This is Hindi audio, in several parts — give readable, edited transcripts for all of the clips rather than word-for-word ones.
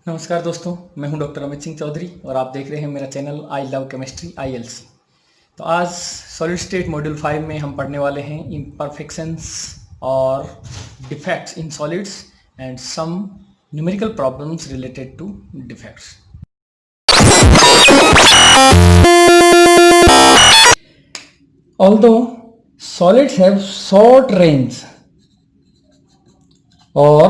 नमस्कार दोस्तों, मैं हूं डॉक्टर अमित सिंह चौधरी और आप देख रहे हैं मेरा channel I love chemistry ILC। तो आज सॉलिड स्टेट मॉड्यूल 5 में हम पढ़ने वाले हैं इम्परफेक्शंस और defects in solids and some numerical problems related to defects. Although solids have short range or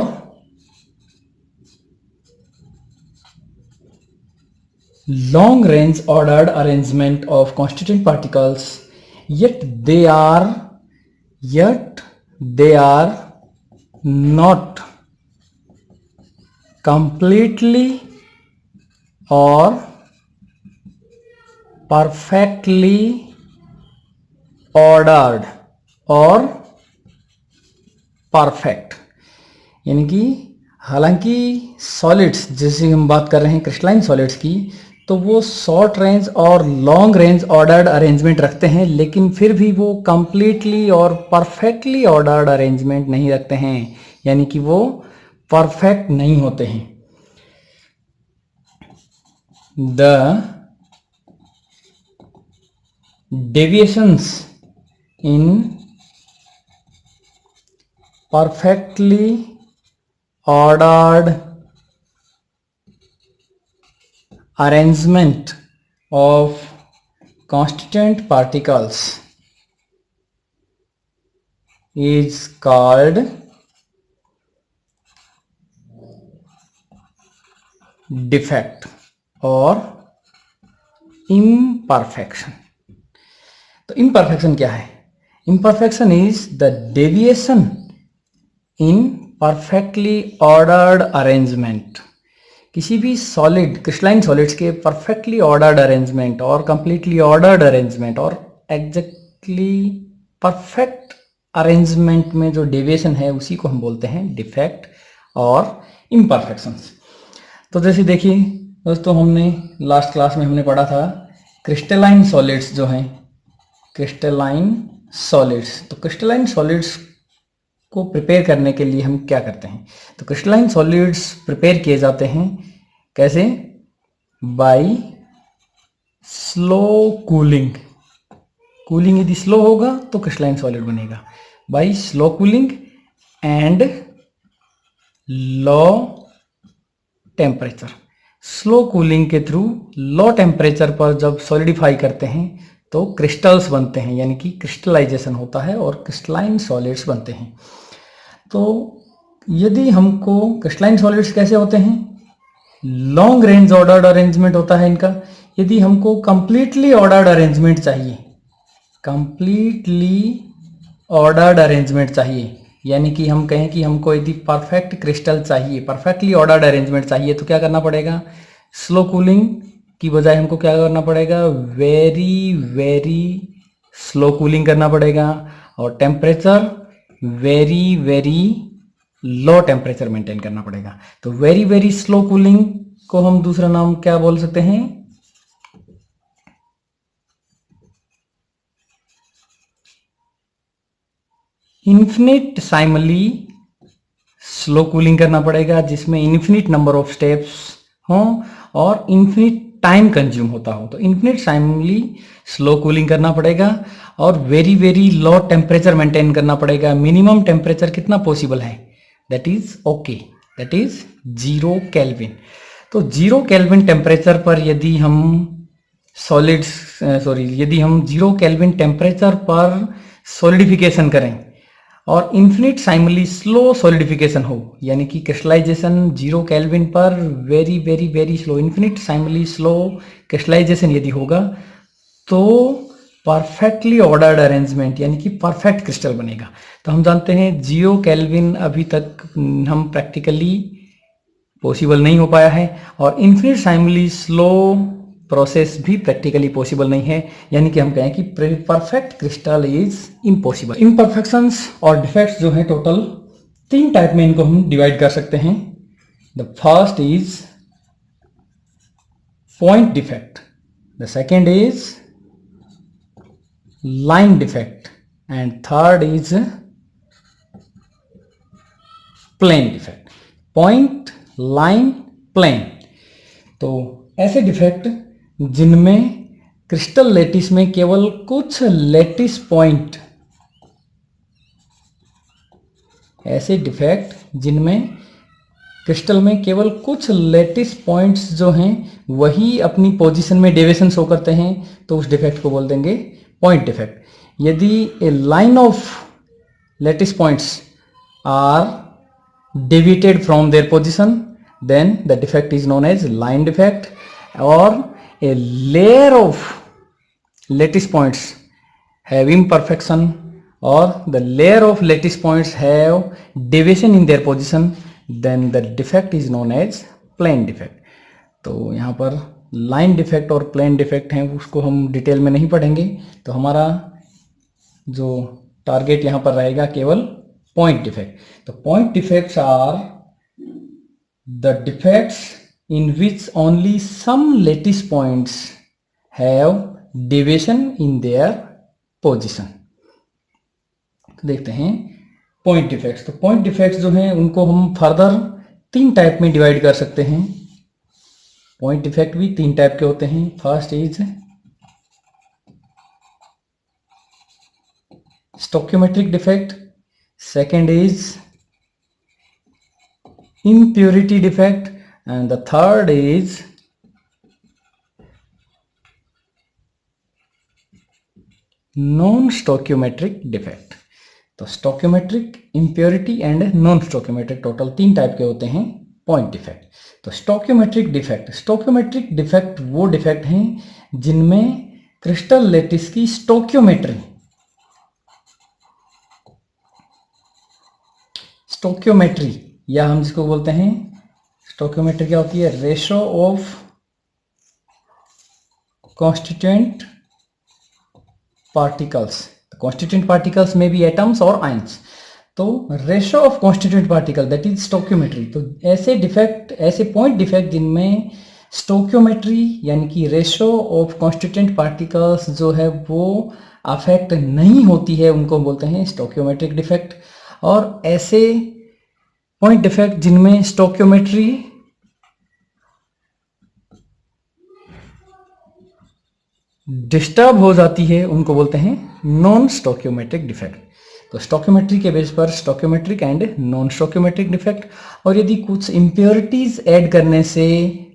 long range ordered arrangement of constituent particles, yet they are not completely or perfectly ordered or perfect। यानी कि हालांकि सॉलिड्स, जैसे हम बात कर रहे हैं क्रिस्टलाइन सॉलिड्स की, तो वो शॉर्ट रेंज और लॉन्ग रेंज ऑर्डर्ड अरेंजमेंट रखते हैं, लेकिन फिर भी वो कंप्लीटली और परफेक्टली ऑर्डर्ड अरेंजमेंट नहीं रखते हैं, यानी कि वो परफेक्ट नहीं होते हैं। The deviations in perfectly ordered arrangement of constituent particles is called defect or imperfection। तो imperfection क्या है? Imperfection is the deviation in perfectly ordered arrangement। किसी भी सॉलिड, क्रिस्टलाइन सॉलिड्स के परफेक्टली ऑर्डर्ड अरेंजमेंट और कंप्लीटली ऑर्डर्ड अरेंजमेंट और एग्जैक्टली परफेक्ट अरेंजमेंट में जो डेविएशन है उसी को हम बोलते हैं डिफेक्ट और इम्परफेक्शंस। तो जैसे देखिए दोस्तों, हमने लास्ट क्लास में हमने पढ़ा था क्रिस्टलाइन सॉलिड्स जो हैं, क्रिस्टलाइन सॉलिड्स। तो क्रिस्टलाइन सॉलिड्स को प्रिपेयर करने के लिए हम क्या करते हैं? तो क्रिस्टलाइन सॉलिड्स प्रिपेयर किए जाते हैं कैसे? By slow cooling. कूलिंग यदि स्लो होगा तो क्रिस्टलाइन सॉलिड बनेगा। By slow cooling and low temperature. Slow cooling के थ्रू लो टेम्परेचर पर जब सॉलिडिफाई करते हैं तो क्रिस्टल्स बनते हैं, यानी कि क्रिस्टलाइजेशन होता है और क्रिस्टलाइन सॉलिड्स बनते हैं। तो यदि हमको क्रिस्टलाइन सॉलिड्स कैसे होते हैं? लॉन्ग रेंज ऑर्डर्ड अरेंजमेंट होता है इनका। यदि हमको कंप्लीटली ऑर्डर्ड अरेंजमेंट चाहिए, कंप्लीटली ऑर्डर्ड अरेंजमेंट चाहिए, यानी कि हम कहें कि हमको यदि परफेक्ट क्रिस्टल चाहिए, परफेक्टली ऑर्डर्ड अरेंजमेंट चाहिए, तो क्या करना पड़ेगा? स्लो कूलिंग की बजाय हमको क्या करना पड़ेगा? वेरी वेरी स्लो कूलिंग करना पड़ेगा और temperature vary very low temperature maintain करना पड़ेगा। तो वेरी वेरी स्लो कूलिंग को हम दूसरा नाम क्या बोल सकते हैं? इन्फिनिट साइमली स्लो कूलिंग करना पड़ेगा, जिसमें इन्फिनिट नंबर ऑफ स्टेप्स हों और इन्फिनिट टाइम कंज्यूम होता हो। तो इन्फिनिट साइमली स्लो कूलिंग करना पड़ेगा और very very low temperature maintain करना पड़ेगा। मिनिमम टेम्परेचर कितना पॉसिबल है? That is okay, that is 0 kelvin. तो 0 केल्विन टेम्परेचर पर यदि हम यदि हम 0 केल्विन टेम्परेचर पर सॉलिडिफिकेशन करें और इन्फिनिट साइमली स्लो सॉलिडिफिकेशन हो, यानी कि क्रिस्टलाइजेशन 0 केल्विन पर very very very slow, infinitesimally slow crystallization यदि होगा तो परफेक्टली ऑर्डर्ड अरेंजमेंट, यानी कि परफेक्ट क्रिस्टल बनेगा। तो हम जानते हैं 0 केल्विन अभी तक हम प्रैक्टिकली पॉसिबल नहीं हो पाया है और इन्फिनिट साइमली स्लो प्रोसेस भी प्रैक्टिकली पॉसिबल नहीं है, यानी कि हम कहें कि perfect crystal is impossible. Imperfections और डिफेक्ट्स जो है टोटल 3 टाइप में इनको हम डिवाइड कर सकते हैं। The first is point defect, the second is line defect and third is plane defect. Point, line plane. तो ऐसे डिफेक्ट जिनमें क्रिस्टल लेटिस में केवल कुछ लेटिस पॉइंट, ऐसे डिफेक्ट जिनमें क्रिस्टल में केवल कुछ लेटिस पॉइंट्स जो हैं वही अपनी पोजीशन में डेविएशन शो करते हैं, तो उस डिफेक्ट को बोल देंगे पॉइंट डिफेक्ट। यदि a line of lattice points are deviated from their position, then the defect is known as line defect. Or a layer of lattice points have imperfection, or the layer of lattice points have deviation in their position, then the defect is known as plane defect. तो यहाँ पर लाइन डिफेक्ट और प्लेन डिफेक्ट हैं, उसको हम डिटेल में नहीं पढ़ेंगे। तो हमारा जो टारगेट यहाँ पर रहेगा केवल point defect. The point defects are the defects in which only some lattice points have deviation in their position. तो देखते हैं point defects। तो point defects जो हैं उनको हम फर्दर 3 टाइप में डिवाइड कर सकते हैं। point defect भी 3 टाइप के होते हैं। First is stoichiometric defect, second is impurity defect, and the third is non-stoichiometric defect। तो stoichiometric, impurity and non stoichiometric total 3 type के होते हैं पॉइंट डिफेक्ट। तो stoichiometric डिफेक्ट वो डिफेक्ट हैं जिनमें क्रिस्टल लेटिस की स्टोक्योमेट्री, या हम जिसको बोलते हैं स्टोक्योमेट्री क्या होती है, ratio of constituent particles. Constituent particles में भी एटम्स और आयंस, तो ratio of constituent particle that is stoichiometry. तो ऐसे डिफेक्ट, ऐसे पॉइंट डिफेक्ट जिनमें स्टोक्योमेट्री यानी कि रेशो ऑफ कॉन्स्टिट्यूएंट पार्टिकल्स जो है वो अफेक्ट नहीं होती है, उनको बोलते हैं स्टोक्योमेट्रिक डिफेक्ट। और ऐसे पॉइंट डिफेक्ट जिनमें स्टोक्योमेट्री डिस्टर्ब हो जाती है उनको बोलते हैं नॉन स्टोक्योमेट्रिक डिफेक्ट। तो स्टोक्योमेट्री के बेस पर stoichiometric and non stoichiometric defect. और यदि कुछ इम्प्योरिटीज ऐड करने से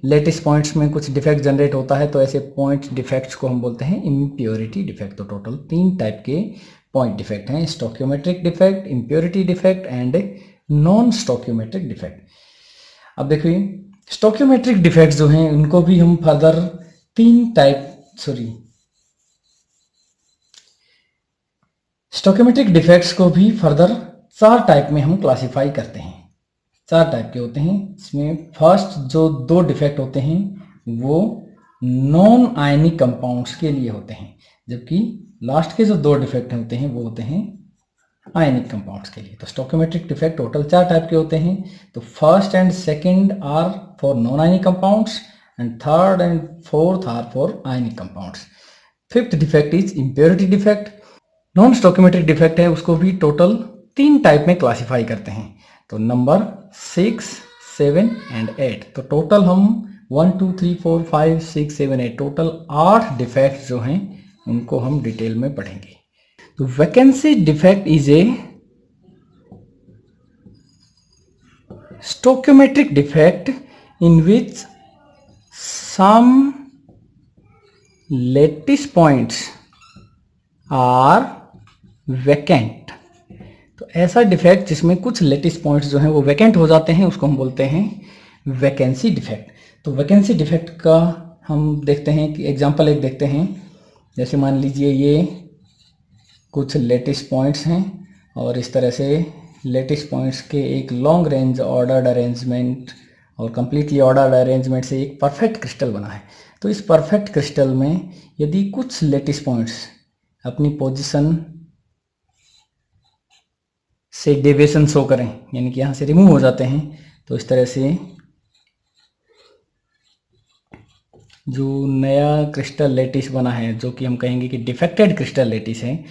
लेटिस पॉइंट्स में कुछ डिफेक्ट जनरेट होता है तो ऐसे पॉइंट डिफेक्ट्स को हम बोलते हैं इम्प्योरिटी डिफेक्ट। तो टोटल 3 टाइप के पॉइंट डिफेक्ट हैं, stoichiometric defect, impurity defect and non stoichiometric defect. अब देखिए स्टोक्योमेट्रिक डिफेक्ट्स जो हैं उनको भी हम फर्दर 3 टाइप, स्टोक्योमेट्रिक डिफेक्ट्स को भी फर्दर 4 टाइप में हम क्लासिफाई करते हैं। 4 टाइप के होते हैं। इसमें फर्स्ट जो 2 डिफेक्ट होते हैं वो नॉन आयनिक कंपाउंड्स के लिए होते हैं, जबकि लास्ट के जो 2 डिफेक्ट होते हैं वो होते हैं आयनिक कंपाउंड्स के लिए। तो स्टोक्योमेट्रिक डिफेक्ट टोटल 4 टाइप के होते हैं। तो first and second are for non ionic compounds and third and fourth are for ionic compounds. Fifth defect is impurity defect. Non stoichiometric defect है, उसको भी टोटल 3 टाइप में क्लासिफाई करते हैं। तो नंबर 6, 7 एंड 8। तो टोटल हम 1 2 3 4 5 6 7 8 टोटल 8 डिफेक्ट जो हैं उनको हम डिटेल में पढ़ेंगे। तो vacancy defect is a stoichiometric defect in which some lattice points are vacant। तो ऐसा डिफेक्ट जिसमें कुछ लेटिस पॉइंट्स जो हैं वो वैकेंट हो जाते हैं उसको हम बोलते हैं वैकेंसी डिफेक्ट। तो वैकेंसी डिफेक्ट का हम देखते हैं कि एग्जांपल एक देखते हैं। जैसे मान लीजिए ये कुछ लेटिस पॉइंट्स हैं और इस तरह से लेटिस पॉइंट्स के एक लॉन्ग रेंज ऑर्डर्ड अरेंजमेंट और कंप्लीटली ऑर्डर्ड अरेंजमेंट से एक परफेक्ट क्रिस्टल बना है। तो इस परफेक्ट क्रिस्टल में यदि कुछ लेटिस पॉइंट्स अपनी पोजीशन से डेविएशन शो करें, यानी कि यहाँ से रिमूव हो जाते हैं, तो इस तरह से जो नया क्रिस्टल लेटिस बना है, जो कि हम कहेंगे कि डिफेक्टेड क्रिस्टल लेटिस है,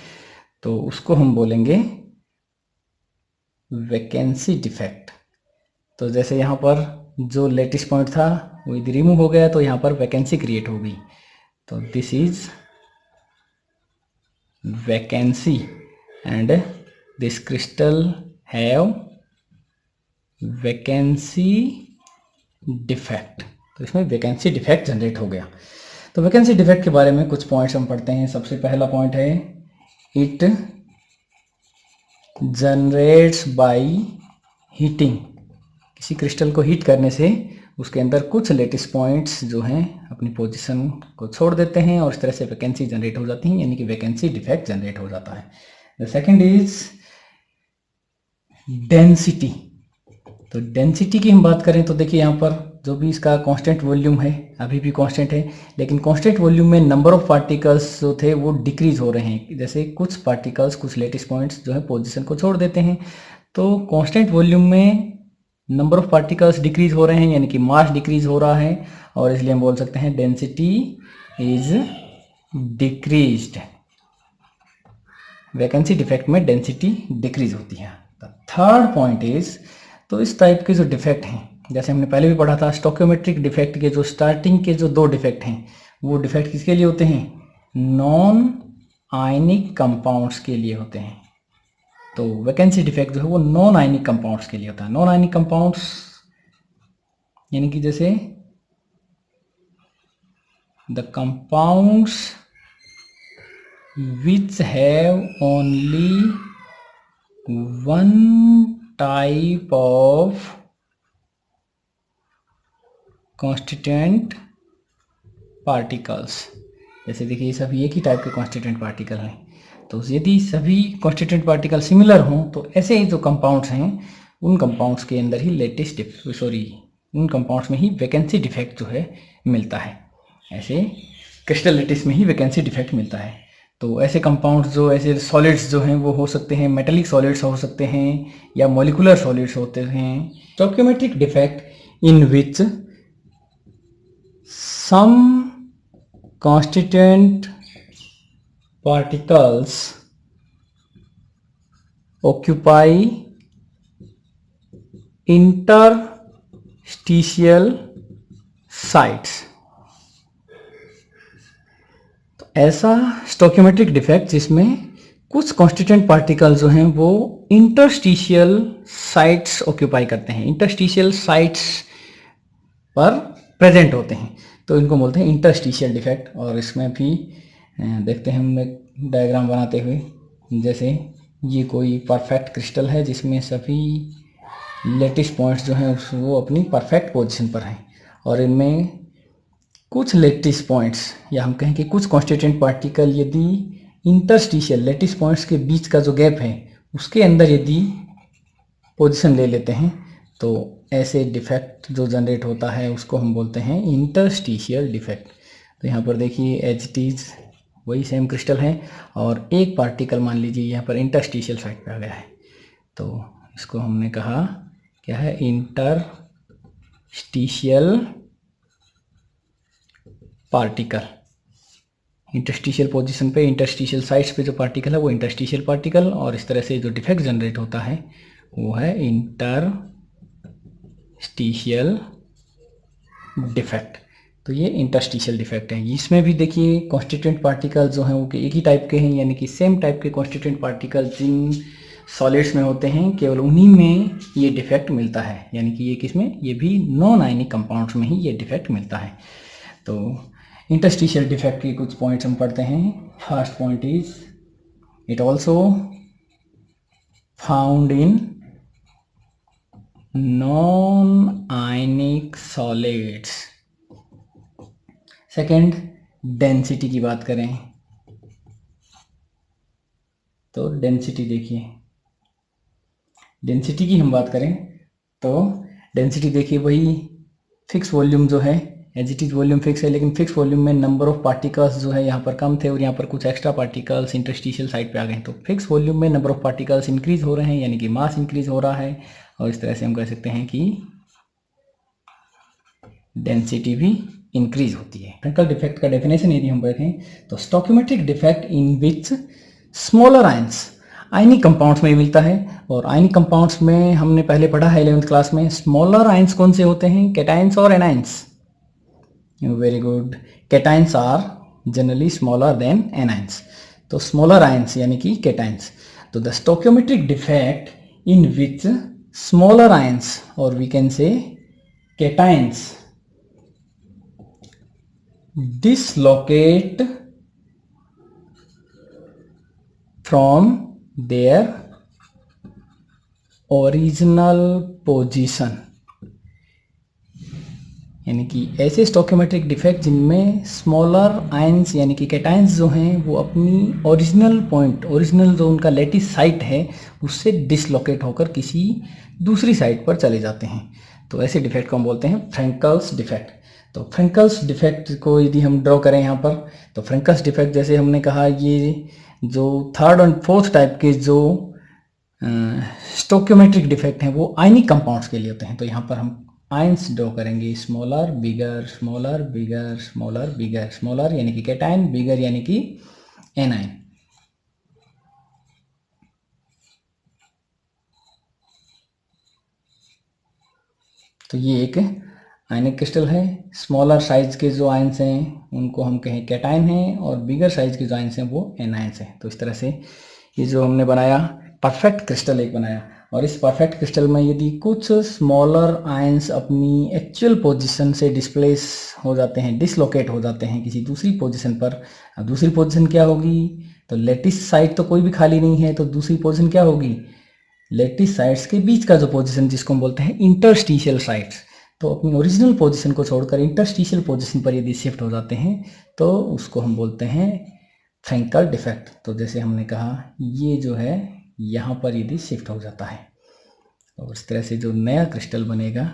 तो उसको हम बोलेंगे वैकेंसी डिफेक्ट। तो जैसे यहाँ पर जो लेटिस पॉइंट था वो यदि रिमूव हो गया तो यहाँ पर वैकेंसी क्रिएट होगी। तो this is vacancy and this crystal have vacancy defect. तो इसमें वैकेंसी डिफेक्ट जनरेट हो गया। तो वैकेंसी डिफेक्ट के बारे में कुछ पॉइंट्स हम पढ़ते हैं। सबसे पहला पॉइंट है इट जनरेट्स बाय हीटिंग। किसी क्रिस्टल को हीट करने से उसके अंदर कुछ लेटिस पॉइंट्स जो हैं अपनी पोजीशन को छोड़ देते हैं और इस तरह से वैकेंसी जनरेट हो जाती है, यानी कि वैकेंसी डिफेक्ट जनरेट हो जाता है। The second is density. तो डेंसिटी की हम बात करें तो देखिए यहाँ पर जो भी इसका कांस्टेंट वॉल्यूम है अभी भी कांस्टेंट है, लेकिन कांस्टेंट वॉल्यूम में नंबर ऑफ पार्टिकल्स जो थे वो डिक्रीज हो रहे हैं। जैसे कुछ पार्टिकल्स, कुछ लेटिस पॉइंट्स जो है पोजीशन को छोड़ देते हैं, तो कांस्टेंट वॉल्यूम में नंबर ऑफ पार्टिकल्स डिक्रीज हो रहे हैं, यानी कि मास डिक्रीज हो रहा है, और इसलिए हम बोल सकते हैं density is decreased. Vacancy defect में डेंसिटी डिक्रीज होती है। थर्ड पॉइंट इज, तो इस टाइप के जो डिफेक्ट हैं, जैसे हमने पहले भी पढ़ा था, स्टोकियोमेट्रिक डिफेक्ट के जो स्टार्टिंग के जो दो डिफेक्ट हैं वो डिफेक्ट किसके लिए होते हैं? नॉन आयनिक कंपाउंड्स के लिए होते हैं। तो वैकेंसी डिफेक्ट जो है वो नॉन आयनिक कंपाउंड्स के लिए होता है। नॉन आयनिक कंपाउंड्स यानी कि जैसे the compounds which have only one type of constituent particles. जैसे देखिए ये सभी एक ही टाइप के कॉन्स्टिट्यूएंट पार्टिकल हैं, तो यदि सभी कॉन्स्टिट्यूएंट पार्टिकल सिमिलर हों तो ऐसे ही जो कंपाउंड्स हैं उन कंपाउंड्स के अंदर ही उन कंपाउंड्स में ही वैकेंसी डिफेक्ट जो है मिलता है। ऐसे क्रिस्टल लेटिस में ही वैकेंसी डिफेक्ट मिलता है। तो ऐसे कंपाउंड्स जो, ऐसे सॉलिड्स जो हैं वो हो सकते हैं मेटेलिक सॉलिड्स हो सकते हैं या मॉलिकुलर सॉलिड्स होते हैं। Stoichiometric defect in which some constituent particles occupy interstitial sites। तो ऐसा स्टोकियोमेट्रिक डिफेक्ट जिसमें कुछ कॉन्स्टिट्यूएंट पार्टिकल जो हैं वो इंटरस्टिशियल साइट्स ऑक्यूपाई करते हैं, इंटरस्टिशियल साइट्स पर प्रेजेंट होते हैं, तो इनको बोलते हैं इंटरस्टिशियल डिफेक्ट। और इसमें भी देखते हैं हम एक डायग्राम बनाते हुए, जैसे ये कोई परफेक्ट क्रिस्टल है जिसमें सभी लेटिस पॉइंट्स जो हैं वो अपनी परफेक्ट पोजीशन पर हैं, और इनमें कुछ लेटिस पॉइंट्स या हम कहें कि कुछ कॉन्स्टिट्यूएंट पार्टिकल यदि इंटरस्टिशियल लेटिस पॉइंट्स के बीच का जो गैप है उसके अंदर यदि पोजीशन ले लेते हैं तो ऐसे डिफेक्ट जो जनरेट होता है उसको हम बोलते हैं इंटरस्टिशियल डिफेक्ट। तो यहाँ पर देखिए एच टीज वही सेम क्रिस्टल है और एक पार्टिकल मान लीजिए यहाँ पर इंटरस्टिशियल साइड पे आ गया है, तो इसको हमने कहा क्या है? Interstitial particle. इंटरस्टिशियल पोजीशन पे, इंटरस्टिशियल साइड्स पे जो पार्टिकल है वो इंटरस्टिशियल पार्टिकल, और इस तरह से जो डिफेक्ट जनरेट होता है वो है इंटरस्टिशियल डिफेक्ट। तो ये इंटरस्टिशियल डिफेक्ट है। इसमें भी देखिए कॉन्स्टिट्यूएंट पार्टिकल जो हैं वो एक ही टाइप के हैं, यानी कि सेम टाइप के कॉन्स्टिट्यूएंट पार्टिकल जिन सॉलिड्स में होते हैं केवल उन्हीं में ये डिफेक्ट मिलता है, यानी कि ये किसमें? ये भी नॉन आयनिक कंपाउंड्स में ही ये डिफेक्ट मिलता है। तो इंटरस्टिशियल डिफेक्ट के कुछ पॉइंट्स हम पढ़ते हैं। First point is it also found in non ionic solids. Second, density की बात करें तो डेंसिटी देखिए, डेंसिटी की हम बात करें तो डेंसिटी देखिए वही फिक्स वॉल्यूम जो है, as it is volume fix है, लेकिन फिक्स वॉल्यूम में नंबर ऑफ पार्टिकल्स जो है यहाँ पर कम थे और यहाँ पर कुछ एक्स्ट्रा पार्टिकल्स इंटरस्टिशियल साइड पे आ गए। तो फिक्स वॉल्यूम में नंबर ऑफ पार्टिकल्स इंक्रीज हो रहे हैं, यानी कि मास इंक्रीज हो रहा है, और इस तरह से हम कह सकते हैं कि डेंसिटी भी इंक्रीज होती है। टेक्निकल डिफेक्ट का डेफिनेशन यदि हम देखें तो stoichiometric defect in which smaller ions ionic compounds में मिलता है। और आयनिक कंपाउंड्स में हमने पहले पढ़ा है 11th क्लास में, स्मॉलर आयंस कौन से होते हैं, कैटायंस और anions. Very good, cations are generally smaller than anions. तो स्मॉलर आयंस यानी कि कैटायंस। तो the stoichiometric defect in which smaller ions और we can say cations dislocate from their original position, यानी कि ऐसे स्टोइकियोमेट्रिक डिफेक्ट जिनमें स्मॉलर आयंस यानी कि कैटायंस जो हैं वो अपनी ओरिजिनल पॉइंट, ओरिजिनल जो उनका लेटिस साइट है उससे डिसलोकेट होकर किसी दूसरी साइट पर चले जाते हैं। तो ऐसे डिफेक्ट को हम बोलते हैं फ्रैंकल्स डिफेक्ट। तो फ्रैंकल्स डिफेक्ट को यदि हम ड्रॉ करें यहाँ पर, तो फ्रैंकल्स डिफेक्ट जैसे हमने कहा, ये जो थर्ड और फोर्थ टाइप के जो स्टोइकियोमेट्रिक डिफेक्ट हैं वो आयनिक कंपाउंड्स के लिए होते हैं। तो यहाँ पर हम आयंस ड्रॉ करेंगे, स्मॉलर बिगर स्मॉलर बिगर स्मॉलर बिगर, स्मॉलर यानी कि कैटायन, बिगर यानी कि एनायन। तो ये एक आयनिक क्रिस्टल है। स्मॉलर साइज के जो आयंस हैं उनको हम कहें कैटायन हैं और बिगर साइज के जो आयंस हैं वो एनायंस हैं। तो इस तरह से ये जो हमने बनाया परफेक्ट क्रिस्टल एक बनाया, और इस परफेक्ट क्रिस्टल में यदि कुछ स्मॉलर आयंस अपनी एक्चुअल पोजीशन से डिस्प्लेस हो जाते हैं, डिसलोकेट हो जाते हैं किसी दूसरी पोजीशन पर। अब दूसरी पोजीशन क्या होगी, तो लेटिस साइड तो कोई भी खाली नहीं है, तो दूसरी पोजीशन क्या होगी, लेटिस साइड्स के बीच का जो पोजीशन जिसको हम बोलते हैं इंटरस्टिशियल साइड्स। तो अपनी ओरिजिनल पोजीशन को छोड़कर इंटरस्टिशियल पोजीशन पर यदि शिफ्ट हो जाते हैं तो उसको हम बोलते हैं फ्रैंकल डिफेक्ट। तो जैसे हमने कहा ये जो है यहाँ पर यदि शिफ्ट हो जाता है, और इस तरह से जो नया क्रिस्टल बनेगा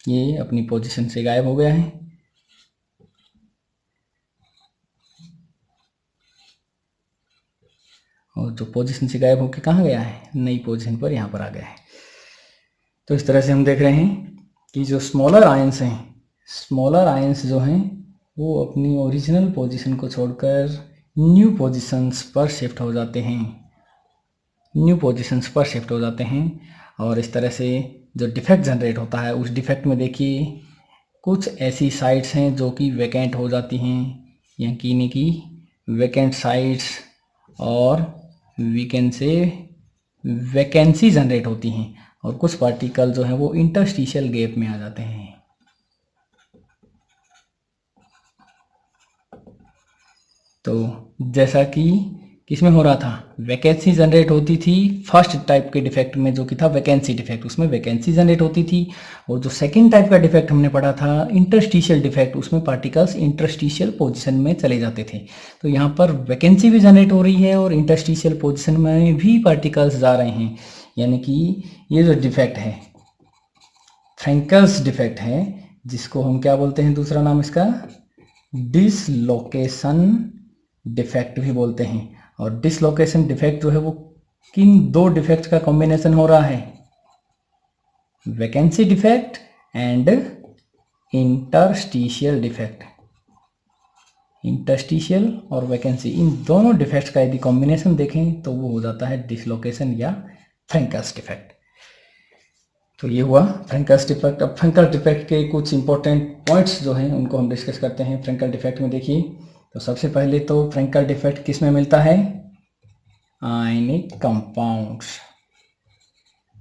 ये अपनी पोजीशन से गायब हो गया है, और जो पोजीशन से गायब होकर कहाँ गया है, नई पोजीशन पर यहाँ पर आ गया है। तो इस तरह से हम देख रहे हैं कि जो स्मॉलर आयंस हैं, स्मॉलर आयंस जो हैं वो अपनी ओरिजिनल पोजीशन को छोड़कर न्यू पोजीशंस पर शिफ्ट हो जाते हैं, न्यू पोजीशंस पर शिफ्ट हो जाते हैं। और इस तरह से जो डिफेक्ट जनरेट होता है उस डिफेक्ट में देखिए कुछ ऐसी साइट्स हैं जो कि वैकेंट हो जाती हैं, यानी कि वैकेंट साइट्स, और we can say vacancy generate होती हैं, और कुछ पार्टिकल जो हैं वो इंटरस्टिशियल गैप में आ जाते हैं। तो जैसा कि किसमें हो रहा था, वैकेंसी जनरेट होती थी फर्स्ट टाइप के डिफेक्ट में जो कि था वैकेंसी डिफेक्ट, उसमें वैकेंसी जनरेट होती थी। और जो सेकंड टाइप का डिफेक्ट हमने पढ़ा था इंटरस्टिशियल डिफेक्ट, उसमें पार्टिकल्स इंटरस्टिशियल पोजीशन में चले जाते थे। तो यहाँ पर वैकेंसी भी जनरेट हो रही है और इंटरस्टिशियल पोजीशन में भी पार्टिकल्स जा रहे हैं, यानी कि ये जो डिफेक्ट है फ्रैंकल्स डिफेक्ट है, जिसको हम क्या बोलते हैं, दूसरा नाम इसका डिसलोकेशन डिफेक्ट भी बोलते हैं। और डिसलोकेशन डिफेक्ट जो है वो किन दो डिफेक्ट का कॉम्बिनेशन हो रहा है, vacancy defect and interstitial defect. Interstitial और वैकेंसी, इन दोनों डिफेक्ट्स का यदि कॉम्बिनेशन देखें तो वो हो जाता है डिसलोकेशन या फ्रैंकल्स डिफेक्ट। तो ये हुआ फ्रैंकल्स डिफेक्ट। अब फ्रैंकल डिफेक्ट के कुछ इंपॉर्टेंट पॉइंट्स जो हैं उनको हम डिस्कस करते हैं। फ्रैंकल डिफेक्ट में देखिए, तो सबसे पहले तो फ्रैंकल डिफेक्ट किस में मिलता है, ionic compounds.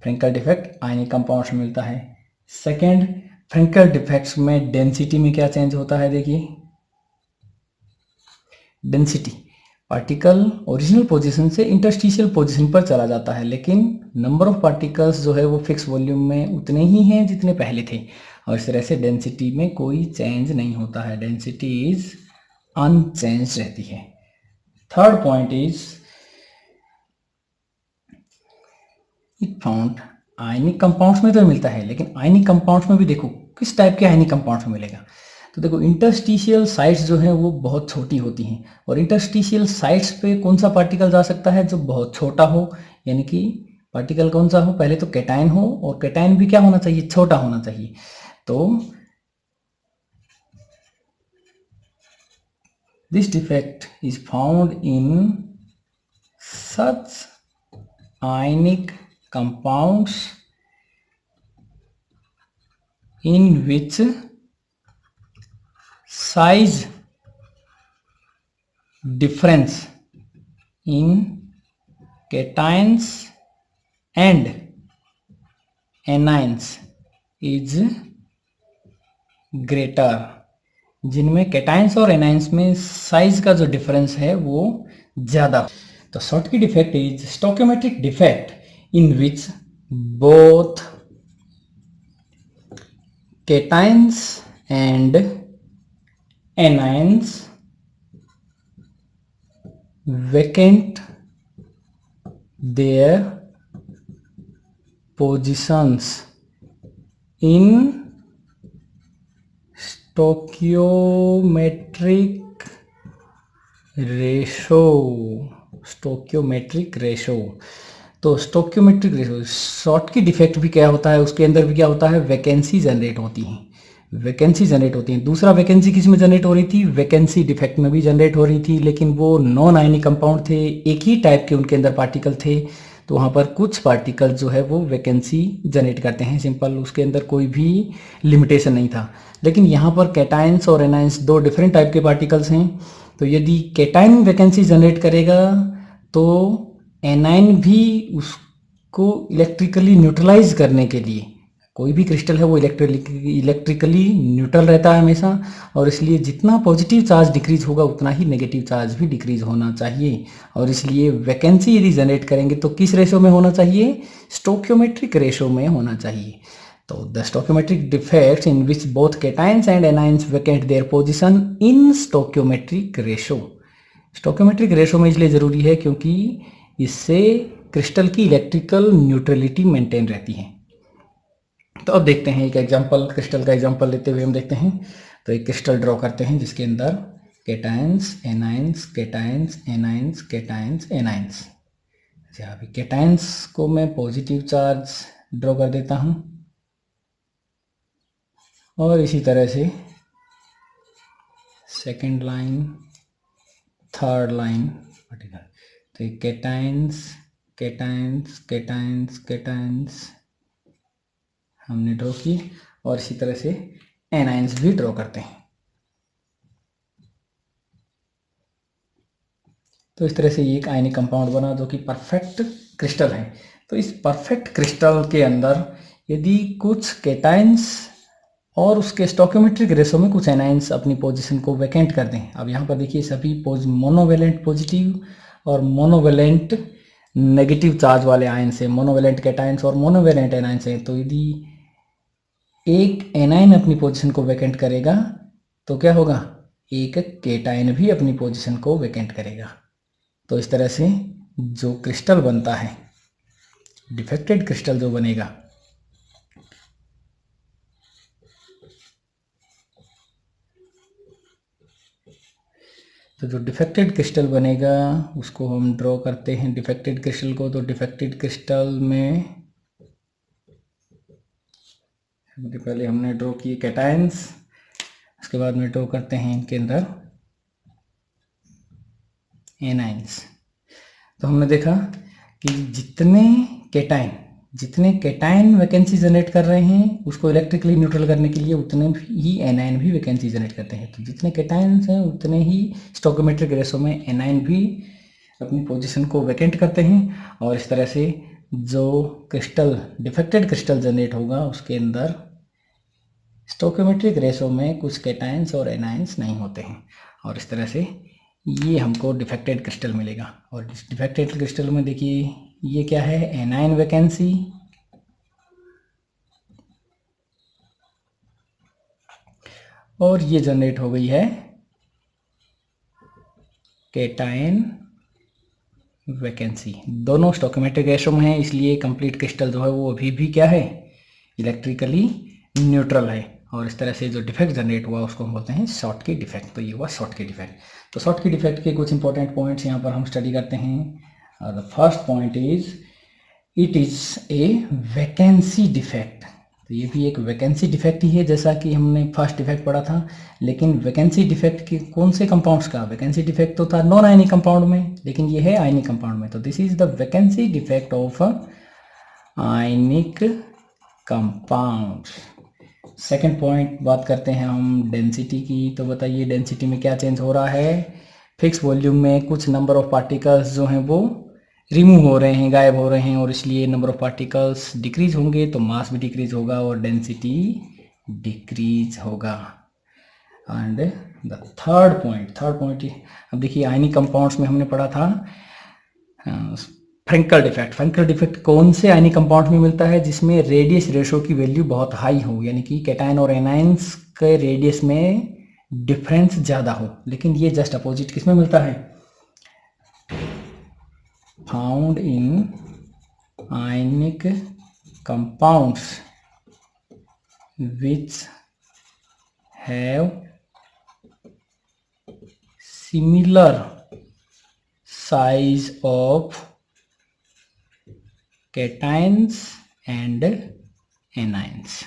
Frenkel defect ionic compounds में मिलता है। सेकेंड, फ्रैंकल डिफेक्ट्स में डेंसिटी में क्या चेंज होता है, देखिए डेंसिटी, पार्टिकल ओरिजिनल पोजीशन से इंटरस्टिशियल पोजीशन पर चला जाता है, लेकिन नंबर ऑफ पार्टिकल्स जो है वो फिक्स वॉल्यूम में उतने ही हैं जितने पहले थे, और इस तरह से डेंसिटी में कोई चेंज नहीं होता है, डेंसिटी इज अनचेंज रहती है। Third point is it found, ionic compounds में तो मिलता है, लेकिन आयनिक कंपाउंड्स में भी देखो किस टाइप के आयनिक कंपाउंड्स में मिलेगा। तो देखो इंटरस्टिशियल साइट्स जो है वो बहुत छोटी होती हैं, और इंटरस्टिशियल साइट्स पे कौन सा पार्टिकल जा सकता है, जो बहुत छोटा हो, यानी कि पार्टिकल कौन सा हो, पहले तो कैटायन हो, और कैटायन भी क्या होना चाहिए, छोटा होना चाहिए। तो This defect is found in such ionic compounds in which size difference in cations and anions is greater, जिनमें कैटाइंस और एनाइंस में साइज का जो डिफरेंस है वो ज्यादा। तो Schottky defect is stoichiometric defect in which both cations and anions vacant their positions in stoichiometric ratio। Stoichiometric ratio, तो stoichiometric ratio Schottky defect भी क्या होता है, उसके अंदर भी क्या होता है, वैकेंसी जनरेट होती हैं, वैकेंसी जनरेट होती हैं। दूसरा वैकेंसी किस में जनरेट हो रही थी, वैकेंसी डिफेक्ट में भी जनरेट हो रही थी, लेकिन वो नॉन आयनिक कंपाउंड थे, एक ही टाइप के उनके अंदर पार्टिकल थे, तो वहाँ पर कुछ पार्टिकल जो है वो वैकेंसी जनरेट करते हैं, सिंपल, उसके अंदर कोई भी लिमिटेशन नहीं था। लेकिन यहाँ पर कैटाइंस और एनाइंस दो डिफरेंट टाइप के पार्टिकल्स हैं, तो यदि कैटाइन वैकेंसी जनरेट करेगा तो एनाइन भी उसको इलेक्ट्रिकली न्यूट्रलाइज करने के लिए, कोई भी क्रिस्टल है वो इलेक्ट्रिकली न्यूट्रल रहता है हमेशा, और इसलिए जितना पॉजिटिव चार्ज डिक्रीज होगा उतना ही नेगेटिव चार्ज भी डिक्रीज होना चाहिए, और इसलिए वैकेंसी यदि जनरेट करेंगे तो किस रेशो में होना चाहिए, स्टोकियोमेट्रिक रेशो में होना चाहिए। तो the stoichiometric defects in which both cations and anions vacant their position in stoichiometric ratio. Stoichiometric ratio में इसलिए जरूरी है क्योंकि इससे क्रिस्टल की इलेक्ट्रिकल न्यूट्रलिटी मेंटेन रहती है। तो अब देखते हैं एक एग्जांपल, क्रिस्टल का एग्जांपल लेते हुए हम देखते हैं। तो एक क्रिस्टल ड्रॉ करते हैं जिसके अंदर cations anions cations anions cations anions. अच्छा, अभी कैटाइंस को मैं पॉजिटिव चार्ज ड्रॉ कर देता हूं, और इसी तरह से सेकेंड लाइन, थर्ड लाइन, तो कैटाइंस कैटाइंस कैटाइंस कैटाइंस हमने ड्रॉ की, और इसी तरह से एनाइंस भी ड्रॉ करते हैं। तो इस तरह से ये एक आयनिक कंपाउंड बना जो कि परफेक्ट क्रिस्टल है। तो इस परफेक्ट क्रिस्टल के अंदर यदि कुछ कैटाइंस और उसके स्टोकियोमेट्रिक रेशो में कुछ एनाइंस अपनी पोजीशन को वैकेंट कर दें। अब यहाँ पर देखिए सभी मोनोवेलेंट पॉजिटिव और मोनोवेलेंट नेगेटिव चार्ज वाले आयंस हैं, मोनोवेलेंट कैटाइंस और मोनोवेलेंट एनाइंस हैं। तो यदि एक एनाइन अपनी पोजीशन को वैकेंट करेगा तो क्या होगा, एक कैटाइन भी अपनी पोजीशन को वैकेंट करेगा। तो इस तरह से जो क्रिस्टल बनता है, डिफेक्टेड क्रिस्टल जो बनेगा, तो जो डिफेक्टेड क्रिस्टल बनेगा उसको हम ड्रॉ करते हैं डिफेक्टेड क्रिस्टल को। तो डिफेक्टेड क्रिस्टल में पहले हमने ड्रॉ किए कैटाइंस, उसके बाद में ड्रॉ करते हैं इनके अंदर एनाइंस। तो हमने देखा कि जितने कैटाइन वैकेंसी जनरेट कर रहे हैं उसको इलेक्ट्रिकली न्यूट्रल करने के लिए उतने ही एनाइन भी वैकेंसी जनरेट करते हैं। तो जितने कैटाइन्स हैं उतने ही स्टोकियोमेट्रिक रेशो में एनाइन भी अपनी पोजीशन को वैकेंट करते हैं, और इस तरह से जो क्रिस्टल डिफेक्टेड क्रिस्टल जनरेट होगा उसके अंदर स्टोकियोमेट्रिक रेशो में कुछ कैटाइन्स और एनाइंस नहीं होते हैं, और इस तरह से ये हमको डिफेक्टेड क्रिस्टल मिलेगा। और इस डिफेक्टेड क्रिस्टल में देखिए ये क्या है, एनाइन वैकेंसी, और ये जनरेट हो गई है कैटाइन वैकेंसी। दोनों स्टोकियोमेट्रिक रेशो में है, इसलिए कंप्लीट क्रिस्टल जो है वो अभी भी क्या है, इलेक्ट्रिकली न्यूट्रल है। और इस तरह से जो डिफेक्ट जनरेट हुआ उसको हम बोलते हैं शॉर्टकी डिफेक्ट। तो ये हुआ शॉर्टकी डिफेक्ट। तो शॉर्टकी डिफेक्ट के कुछ इंपॉर्टेंट पॉइंट्स यहाँ पर हम स्टडी करते हैं। The first point is it is a vacancy defect. तो ये भी एक वैकेंसी डिफेक्ट ही है, जैसा कि हमने फर्स्ट डिफेक्ट पढ़ा था। लेकिन वैकेंसी डिफेक्ट के कौन से कंपाउंड्स का? वैकेंसी डिफेक्ट तो था नॉन आयनिक कंपाउंड में, लेकिन ये है आयनिक कंपाउंड में। तो this is the vacancy defect of ionic compound. Second point बात करते हैं हम डेंसिटी की। तो बताइए डेंसिटी में क्या चेंज हो रहा है? फिक्स वॉल्यूम में कुछ नंबर ऑफ पार्टिकल्स जो हैं वो रिमूव हो रहे हैं, गायब हो रहे हैं, और इसलिए नंबर ऑफ पार्टिकल्स डिक्रीज होंगे तो मास भी डिक्रीज होगा और डेंसिटी डिक्रीज होगा। एंड द थर्ड पॉइंट अब देखिए आयनिक कंपाउंड्स में हमने पढ़ा था फ्रेंकल डिफेक्ट। फ्रेंकल डिफेक्ट कौन से आयनिक कंपाउंड में मिलता है? जिसमें रेडियस रेशो की वैल्यू बहुत हाई हो, यानी कि कैटायन और एनायंस के रेडियस में डिफरेंस ज़्यादा हो। लेकिन ये जस्ट अपोजिट किसमें मिलता है? Found in ionic compounds which have similar size of cations and anions.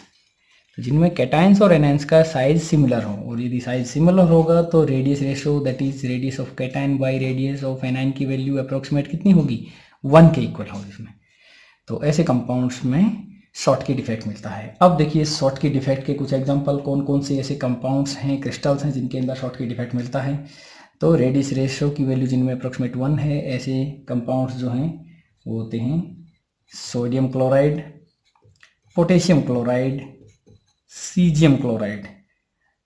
तो जिनमें कैटायंस और एनायंस का साइज सिमिलर हो, और यदि साइज सिमिलर होगा तो radius ratio that is radius of cation by radius of anion की वैल्यू अप्रोक्सीमेट कितनी होगी? 1 के इक्वल होगी इसमें। तो ऐसे कंपाउंड्स में शॉर्टकी डिफेक्ट मिलता है। अब देखिए शॉर्टकी डिफेक्ट के कुछ एग्जांपल कौन कौन से ऐसे कंपाउंड्स हैं, क्रिस्टल्स हैं जिनके अंदर शॉर्टकी डिफेक्ट मिलता है। तो रेडियस रेशो की वैल्यू जिनमें अप्रोक्सीमेट 1 है, ऐसे कंपाउंड्स जो हैं वो होते हैं sodium chloride, potassium chloride, caesium chloride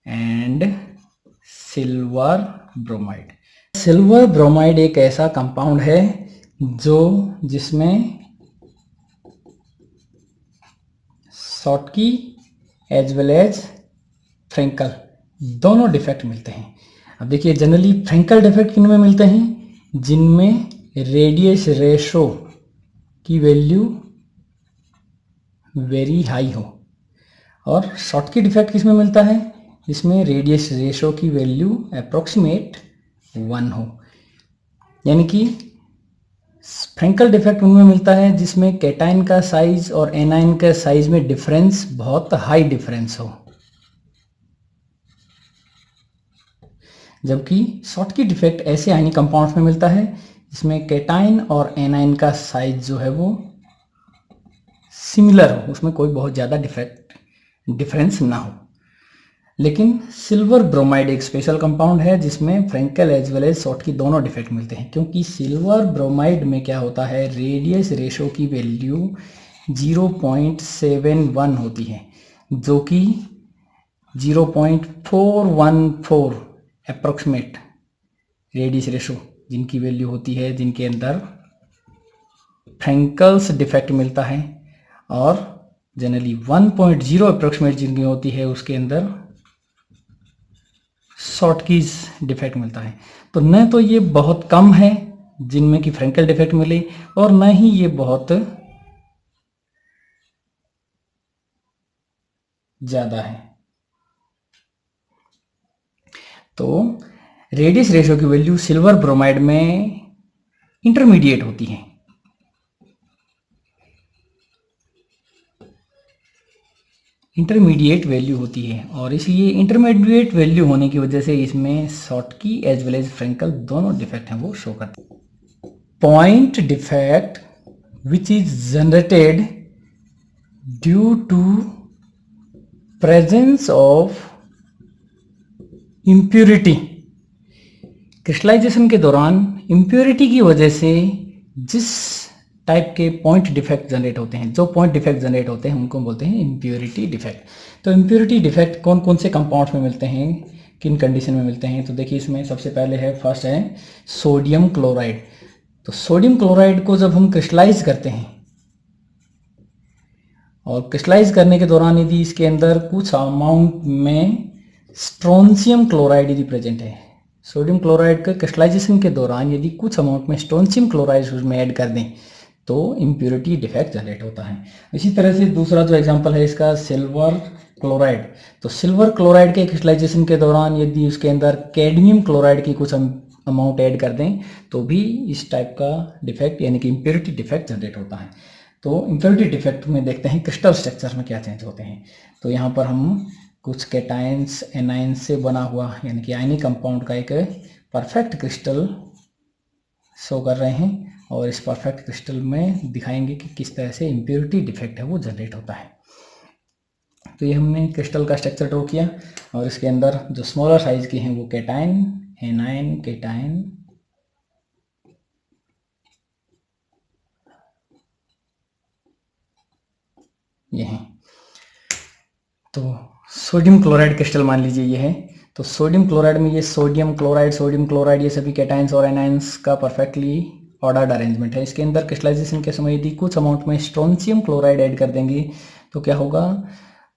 and silver bromide. Silver bromide एक ऐसा कंपाउंड है जिसमें Schottky as well as Frenkel दोनों डिफेक्ट मिलते हैं। अब देखिए जनरली फ्रेंकल डिफेक्ट किन में मिलते हैं? जिनमें रेडियस रेशो की वैल्यू वेरी हाई हो। और शॉर्टकी डिफेक्ट किस में मिलता है? जिसमें रेडियस रेशो की वैल्यू अप्रोक्सीमेट 1 हो। यानी कि फ्रेंकल डिफेक्ट उनमें मिलता है जिसमें कैटायन का साइज और एनायन का साइज में डिफरेंस बहुत हाई डिफरेंस हो, जबकि शॉर्टकी डिफेक्ट ऐसे आयनिक कंपाउंड्स में मिलता है जिसमें कैटायन और एनायन का साइज जो है वो सिमिलर हो, उसमें कोई बहुत ज़्यादा डिफरेंस ना हो। लेकिन सिल्वर ब्रोमाइड एक स्पेशल कंपाउंड है जिसमें Frenkel as well as Schottky दोनों डिफेक्ट मिलते हैं, क्योंकि सिल्वर ब्रोमाइड में क्या होता है? रेडियस रेशो की वैल्यू 0.71 होती है, जो कि 0.414 अप्रोक्सीमेट रेडियस रेशो जिनकी वैल्यू होती है, जिनके अंदर फ्रेंकल्स डिफेक्ट मिलता है, और जनरली 1.0 अप्रोक्सीमेट जिनकी होती है उसके अंदर शॉर्टकीज डिफेक्ट मिलता है। तो न तो ये बहुत कम है जिनमें कि फ्रेंकल डिफेक्ट मिले, और न ही ये बहुत ज़्यादा है। तो रेडियस रेशो की वैल्यू सिल्वर ब्रोमाइड में इंटरमीडिएट होती है। इंटरमीडिएट वैल्यू होती है, और इसलिए इंटरमीडिएट वैल्यू होने की वजह से इसमें Schottky as well as Frenkel दोनों डिफेक्ट हैं वो शो करते हैं। Point defect which is generated due to presence of impurity. Crystallisation के दौरान इम्प्यूरिटी की वजह से जिस टाइप के पॉइंट डिफेक्ट जनरेट होते हैं, जो पॉइंट डिफेक्ट जनरेट होते हैं उनको बोलते हैं इम्प्यूरिटी डिफेक्ट। तो इम्प्यूरिटी डिफेक्ट कौन कौन से कंपाउंड्स में मिलते हैं, किन कंडीशन में मिलते हैं? तो देखिए इसमें सबसे पहले है, फर्स्ट है सोडियम क्लोराइड। तो सोडियम क्लोराइड को जब हम क्रिस्टलाइज करते हैं, और क्रिस्टलाइज करने के दौरान यदि इसके अंदर कुछ अमाउंट में स्ट्रोंशियम क्लोराइड यदि प्रेजेंट है, सोडियम क्लोराइड के क्रिस्टलाइजेशन के दौरान यदि कुछ अमाउंट में स्ट्रोंशियम क्लोराइड उसमें ऐड कर दें तो इम्प्यूरिटी डिफेक्ट जनरेट होता है। इसी तरह से दूसरा जो एग्जांपल है इसका, सिल्वर क्लोराइड। तो सिल्वर क्लोराइड के क्रिस्टलाइजेशन के दौरान यदि उसके अंदर कैडमियम क्लोराइड की कुछ अमाउंट ऐड कर दें तो भी इस टाइप का डिफेक्ट यानी कि इम्प्यूरिटी डिफेक्ट जनरेट होता है। तो इम्प्योरिटी डिफेक्ट में देखते हैं क्रिस्टल स्ट्रक्चर में क्या चेंज होते हैं। तो यहाँ पर हम कुछ कैटाइंस एनाइंस से बना हुआ यानी कि आयनिक कंपाउंड का एक परफेक्ट क्रिस्टल शो कर रहे हैं, और इस परफेक्ट क्रिस्टल में दिखाएंगे कि किस तरह से इम्प्योरिटी डिफेक्ट है वो जनरेट होता है। तो ये हमने क्रिस्टल का स्ट्रक्चर ड्रॉ किया, और इसके अंदर जो स्मॉलर साइज के हैं वो कैटाइन, एनाइन, कैटाइन, ये हैं। तो सोडियम क्लोराइड क्रिस्टल मान लीजिए ये है। तो सोडियम क्लोराइड में ये सोडियम क्लोराइड ये सभी कैटाइंस और एनाइंस का परफेक्टली ऑर्डर्ड अरेंजमेंट है। इसके अंदर क्रिस्टलाइजेशन के समय यदि कुछ अमाउंट में स्ट्रोंशियम क्लोराइड ऐड कर देंगे तो क्या होगा,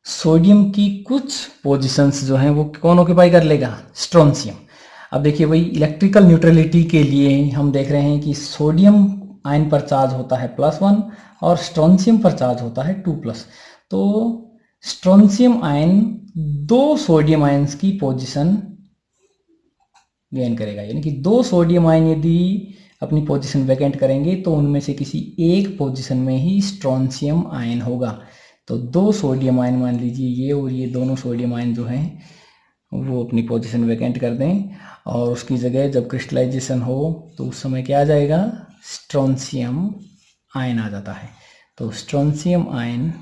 सोडियम की कुछ पोजीशंस जो हैं वो कौन ऑक्यूपाई कर लेगा, स्ट्रोंशियम। अब देखिए भाई, इलेक्ट्रिकल न्यूट्रलिटी के लिए हम देख रहे हैं कि सोडियम आयन पर चार्ज होता है +1 और स्ट्रोंशियम पर चार्ज होता है 2+। तो स्ट्रोंशियम आयन दो सोडियम आयन्स की पोजीशन गेन करेगा, यानी कि दो सोडियम आयन यदि अपनी पोजीशन वैकेंट करेंगे तो उनमें से किसी एक पोजीशन में ही स्ट्रोंशियम आयन होगा। तो दो सोडियम आयन मान लीजिए ये, और ये दोनों सोडियम आयन जो हैं वो अपनी पोजीशन वैकेंट कर दें, और उसकी जगह जब क्रिस्टलाइजेशन हो तो उस समय क्या आ जाएगा, स्ट्रोंशियम आयन आ जाता है। तो स्ट्रोंशियम आयन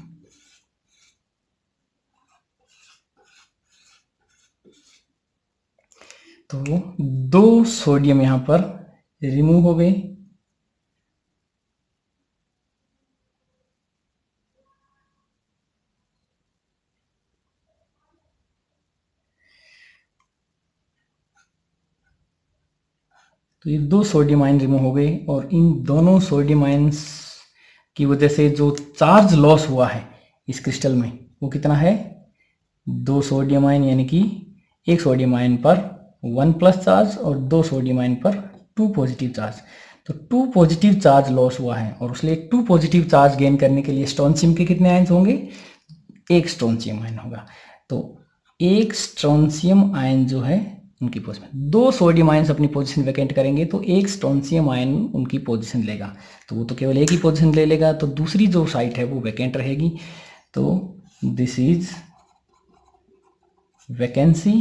तो दो सोडियम यहाँ पर रिमूव हो गए, तो ये दो सोडियम आयन रिमूव हो गए, और इन दोनों सोडियम आयन्स की वजह से जो चार्ज लॉस हुआ है इस क्रिस्टल में वो कितना है, दो सोडियम आयन, यानी कि एक सोडियम आयन पर 1+ चार्ज और दो सोडियम आयन पर 2 पॉजिटिव चार्ज। तो 2 पॉजिटिव चार्ज लॉस हुआ है, और उसलिए 2 पॉजिटिव चार्ज गेन करने के लिए स्ट्रोंशियम के कितने आयन्स होंगे, एक स्ट्रोंशियम आयन होगा। तो एक स्ट्रोंशियम आयन जो है उनकी पोजीशन, दो सोडियम आयन्स अपनी पोजीशन वैकेंट करेंगे तो एक स्ट्रोंशियम आयन उनकी पोजीशन लेगा, तो वो तो केवल एक ही पोजीशन ले लेगा, तो दूसरी जो साइट है वो वैकेंट रहेगी। तो this is vacancy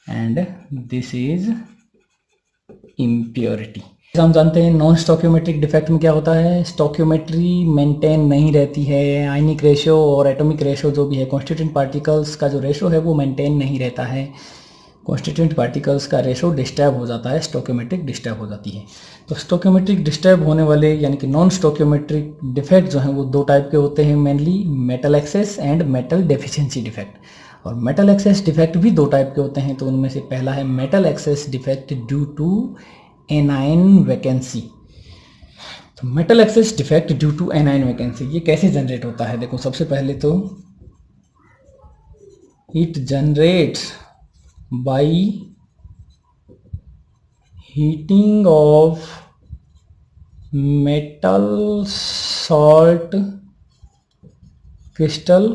and this is impurity. हम जानते हैं नॉन स्टोक्योमेट्रिक डिफेक्ट में क्या होता है, स्टोक्योमेट्री मेंटेन नहीं रहती है, आयनिक रेशो और एटॉमिक रेशो जो भी है, कॉन्स्टिट्यूएंट पार्टिकल्स का जो रेशो है वो मेंटेन नहीं रहता है, कॉन्स्टिट्यूएंट पार्टिकल्स का रेशो डिस्टर्ब हो जाता है, स्टोक्योमेट्रिक डिस्टर्ब हो जाती है। तो स्टोक्योमेट्रिक डिस्टर्ब होने वाले यानी कि नॉन स्टोक्योमेट्रिक डिफेक्ट जो हैं वो दो टाइप के होते हैं mainly, metal access and metal deficiency defect. और मेटल एक्सेस डिफेक्ट भी दो टाइप के होते हैं, तो उनमें से पहला है metal excess defect due to anion vacancy. तो metal excess defect due to anion vacancy ये कैसे जनरेट होता है, देखो सबसे पहले तो it generates by heating of metal salt crystal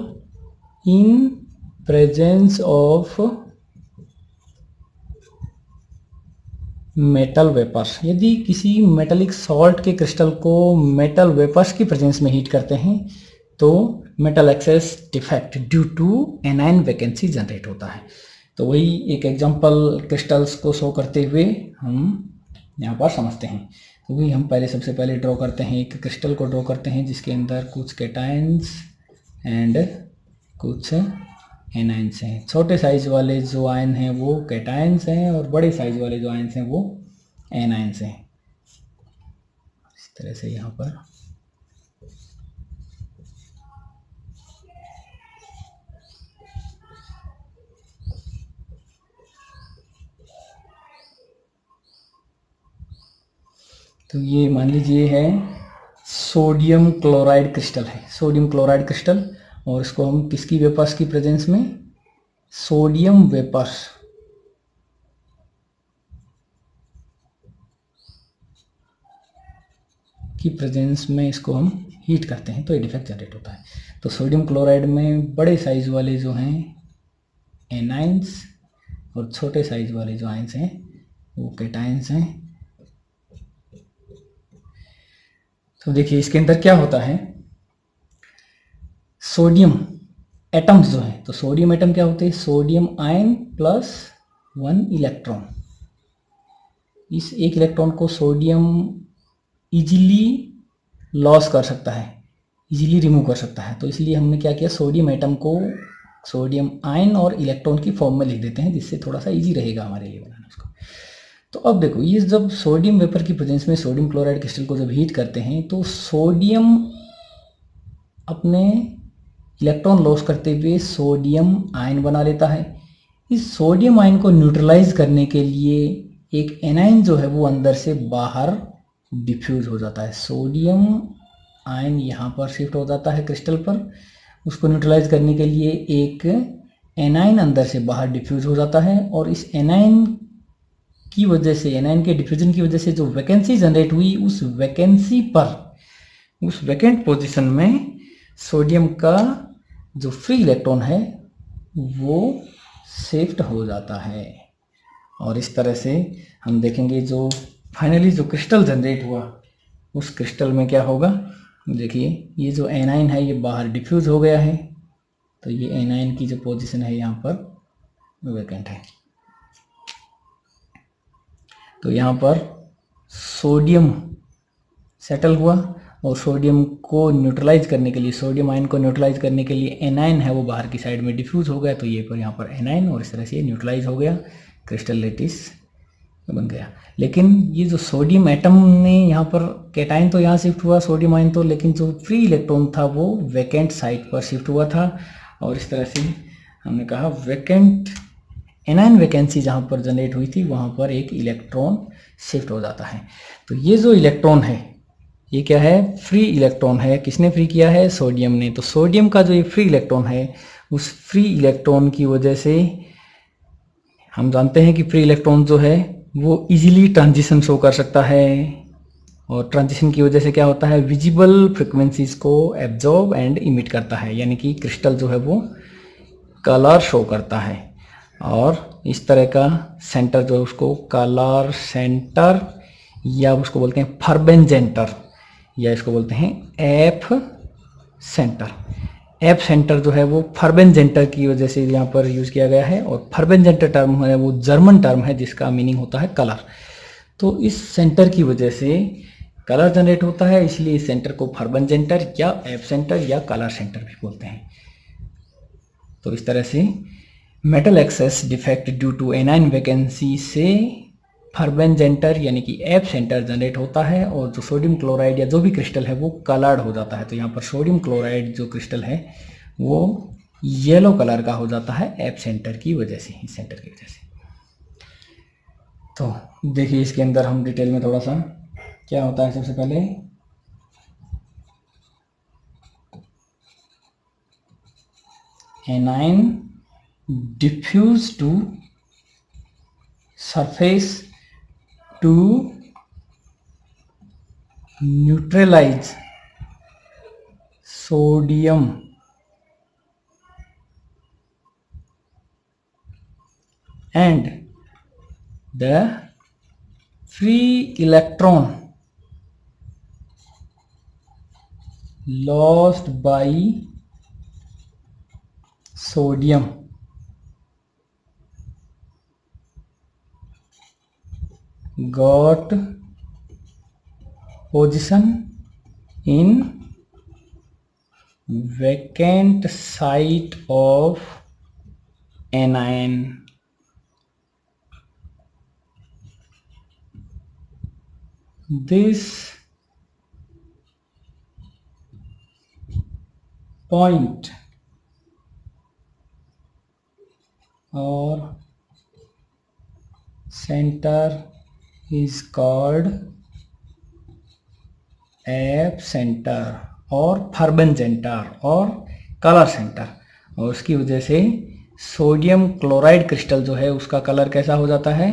in presence of metal vapours. यदि किसी मेटलिक सॉल्ट के क्रिस्टल को मेटल वेपर्स की प्रेजेंस में हीट करते हैं तो metal excess defect due to anion vacancy generate होता है। तो वही एक एग्जांपल क्रिस्टल्स को शो करते हुए हम यहाँ पर समझते हैं। तो वही हम सबसे पहले ड्रॉ करते हैं, एक क्रिस्टल को ड्रॉ करते हैं जिसके अंदर कुछ कैटायंस एंड कुछ एनायंस हैं। छोटे साइज वाले जो आयन हैं वो कैटायंस हैं और बड़े साइज वाले जो आयन्स हैं वो एनायंस हैं। इस तरह से यहाँ पर तो ये मान लीजिए है सोडियम क्लोराइड क्रिस्टल है, सोडियम क्लोराइड क्रिस्टल, और इसको हम किसकी वेपर्स की प्रेजेंस में, सोडियम वेपर्स की प्रेजेंस में इसको हम हीट करते हैं तो ये डिफेक्ट जनरेट होता है। तो सोडियम क्लोराइड में बड़े साइज वाले जो हैं एनाइंस और छोटे साइज वाले जो आयंस हैं वो कैटायंस हैं। तो देखिए इसके अंदर क्या होता है, सोडियम एटम्स जो है, तो सोडियम एटम क्या होते हैं, सोडियम आयन प्लस 1 इलेक्ट्रॉन। इस एक इलेक्ट्रॉन को सोडियम इजीली लॉस कर सकता है, इजीली रिमूव कर सकता है। तो इसलिए हमने क्या किया, सोडियम एटम को सोडियम आयन और इलेक्ट्रॉन की फॉर्म में लिख देते हैं, जिससे थोड़ा सा इजी रहेगा हमारे लिए बनाना उसको। तो अब देखो, ये जब सोडियम वेपर की प्रेजेंस में सोडियम क्लोराइड क्रिस्टल को जब हीट करते हैं तो सोडियम अपने इलेक्ट्रॉन लॉस करते हुए सोडियम आयन बना लेता है। इस सोडियम आयन को न्यूट्रलाइज करने के लिए एक एनायन जो है वो अंदर से बाहर डिफ्यूज हो जाता है। सोडियम आयन यहाँ पर शिफ्ट हो जाता है क्रिस्टल पर, उसको न्यूट्रलाइज करने के लिए एक एनायन अंदर से बाहर डिफ्यूज हो जाता है, और इस एनायन की वजह से, एनायन के डिफ्यूजन की वजह से जो वैकेंसी जनरेट हुई, उस वैकेंसी पर, उस वैकेंट पोजीशन में सोडियम का जो फ्री इलेक्ट्रॉन है वो शिफ्ट हो जाता है। और इस तरह से हम देखेंगे जो फाइनली जो क्रिस्टल जनरेट हुआ, उस क्रिस्टल में क्या होगा, देखिए ये जो एनायन है ये बाहर डिफ्यूज हो गया है, तो ये एनायन की जो पोजीशन है यहाँ पर वैकेंट है। तो यहाँ पर सोडियम सेटल हुआ, और सोडियम को न्यूट्रलाइज करने के लिए, सोडियम आयन को न्यूट्रलाइज करने के लिए एनायन है वो बाहर की साइड में डिफ्यूज हो गया, तो ये पर यहाँ पर एनायन, और इस तरह से न्यूट्रलाइज हो गया, क्रिस्टल लेटिस बन गया। लेकिन ये जो सोडियम एटम ने यहाँ पर, कैटायन तो यहाँ शिफ्ट हुआ सोडियम आयन तो, लेकिन जो फ्री इलेक्ट्रॉन था वो वैकेंट साइट पर शिफ्ट हुआ था, और इस तरह से हमने कहा वैकेंट एनायन वैकेंसी जहाँ पर जनरेट हुई थी वहाँ पर एक इलेक्ट्रॉन शिफ्ट हो जाता है। तो ये जो इलेक्ट्रॉन है ये क्या है, फ्री इलेक्ट्रॉन है। किसने फ्री किया है, सोडियम ने। तो सोडियम का जो ये फ्री इलेक्ट्रॉन है, उस फ्री इलेक्ट्रॉन की वजह से हम जानते हैं कि फ्री इलेक्ट्रॉन जो है वो इजीली ट्रांजिशन शो कर सकता है, और ट्रांजिशन की वजह से क्या होता है, विजिबल फ्रिक्वेंसीज को एब्जॉर्ब एंड इमिट करता है, यानी कि क्रिस्टल जो है वो कलर शो करता है। और इस तरह का सेंटर जो है उसको कलर सेंटर, या उसको बोलते हैं फर्बेंजेंटर, या इसको बोलते हैं एफ सेंटर। एफ सेंटर जो है वो फर्बेंजेंटर की वजह से यहाँ पर यूज किया गया है, और फर्बेंजेंटर टर्म है वो जर्मन टर्म है जिसका मीनिंग होता है कलर। तो इस सेंटर की वजह से कलर जनरेट होता है, इसलिए इस सेंटर को फर्बेंजेंटर या एफ सेंटर या कलर सेंटर भी बोलते हैं। तो इस तरह से metal excess defect due to anion vacancy से फर्बेंजेंटर यानी कि एफ सेंटर जनरेट होता है, और जो सोडियम क्लोराइड या जो भी क्रिस्टल है वो कलर्ड हो जाता है। तो यहाँ पर सोडियम क्लोराइड जो क्रिस्टल है वो येलो कलर का हो जाता है एफ सेंटर की वजह से, इस सेंटर की वजह से। तो देखिए इसके अंदर हम डिटेल में थोड़ा सा क्या होता है। सबसे पहले anion diffuse to surface to neutralize sodium and the free electron lost by sodium got position in vacant site of anion. This point or center is called F centre और फर्बेंजेंटर और कलर सेंटर। और उसकी वजह से सोडियम क्लोराइड क्रिस्टल जो है उसका कलर कैसा हो जाता है,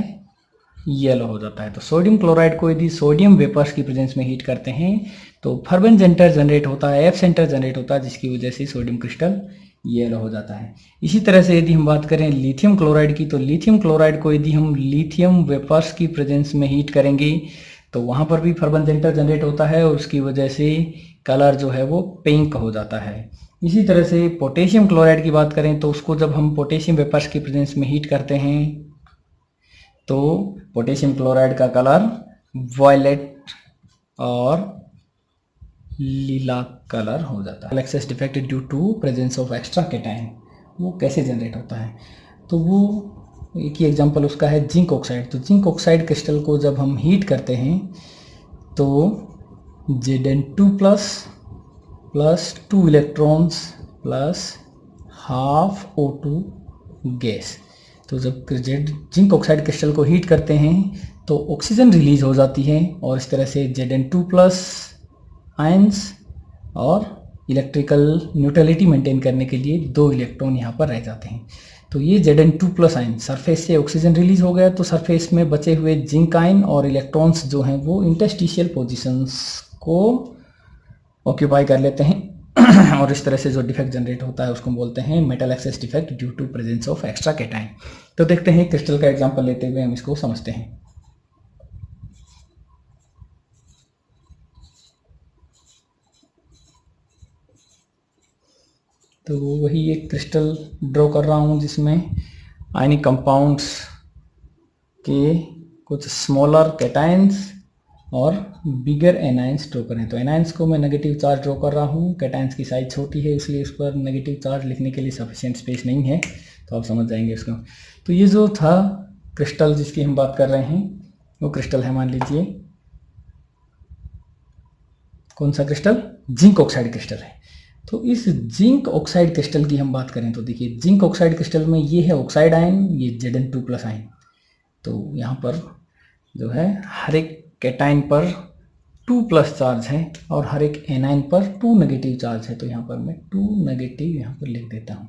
येलो हो जाता है। तो सोडियम क्लोराइड को यदि सोडियम वेपर्स की प्रेजेंस में हीट करते हैं तो फर्बेंजेंटर जनरेट होता है, एफ सेंटर जनरेट होता है, जिसकी वजह से सोडियम क्रिस्टल येलो हो जाता है। इसी तरह से यदि हम बात करें लिथियम क्लोराइड की, तो लिथियम क्लोराइड को यदि हम लिथियम वेपर्स की प्रेजेंस में हीट करेंगे तो वहाँ पर भी फर्बेंजेंटर जनरेट होता है, और उसकी वजह से कलर जो है वो पिंक हो जाता है। इसी तरह से पोटेशियम क्लोराइड की बात करें तो उसको जब हम पोटेशियम वेपर्स की प्रेजेंस में हीट करते हैं तो पोटेशियम क्लोराइड का कलर वायलेट और लीला कलर हो जाता है। Excess defect due to presence of extra cation, वो कैसे जनरेट होता है? तो वो एक ही एग्जांपल उसका है जिंक ऑक्साइड। तो जिंक ऑक्साइड क्रिस्टल को जब हम हीट करते हैं तो Zn2 plus 2 electrons plus half O2 gas. तो जब जिंक ऑक्साइड क्रिस्टल को हीट करते हैं तो ऑक्सीजन रिलीज हो जाती है और इस तरह से Zn2 प्लस आयंस और इलेक्ट्रिकल न्यूट्रलिटी मेंटेन करने के लिए 2 इलेक्ट्रॉन यहाँ पर रह जाते हैं। तो ये Zn2 प्लस आयन, सरफेस से ऑक्सीजन रिलीज हो गया तो सरफेस में बचे हुए जिंक आयन और इलेक्ट्रॉन्स जो हैं वो इंटरस्टिशियल पोजीशंस को ऑक्यूपाई कर लेते हैं और इस तरह से जो डिफेक्ट जनरेट होता है उसको बोलते हैं metal excess defect due to presence of extra cation. तो देखते हैं क्रिस्टल का एग्जांपल लेते हुए हम इसको समझते हैं। तो वही एक क्रिस्टल ड्रॉ कर रहा हूँ जिसमें आयनिक कंपाउंड्स के कुछ स्मॉलर कैटायंस और बिगर एनायंस ड्रॉ करें। तो एनायंस को मैं नेगेटिव चार्ज ड्रॉ कर रहा हूँ, कैटायंस की साइज छोटी है इसलिए उस पर नेगेटिव चार्ज लिखने के लिए सफिशिएंट स्पेस नहीं है, तो आप समझ जाएंगे उसको। तो ये जो था क्रिस्टल जिसकी हम बात कर रहे हैं वो क्रिस्टल है, मान लीजिए कौन सा क्रिस्टल? जिंक ऑक्साइड क्रिस्टल है। तो इस जिंक ऑक्साइड क्रिस्टल की हम बात करें तो देखिए जिंक ऑक्साइड क्रिस्टल में ये है ऑक्साइड आयन, ये Zn2 प्लस आयन। तो यहाँ पर जो है हर एक कैटायन पर 2 प्लस चार्ज है और हर एक एनायन पर 2 नेगेटिव चार्ज है। तो यहाँ पर मैं 2 नेगेटिव यहाँ पर लिख देता हूँ।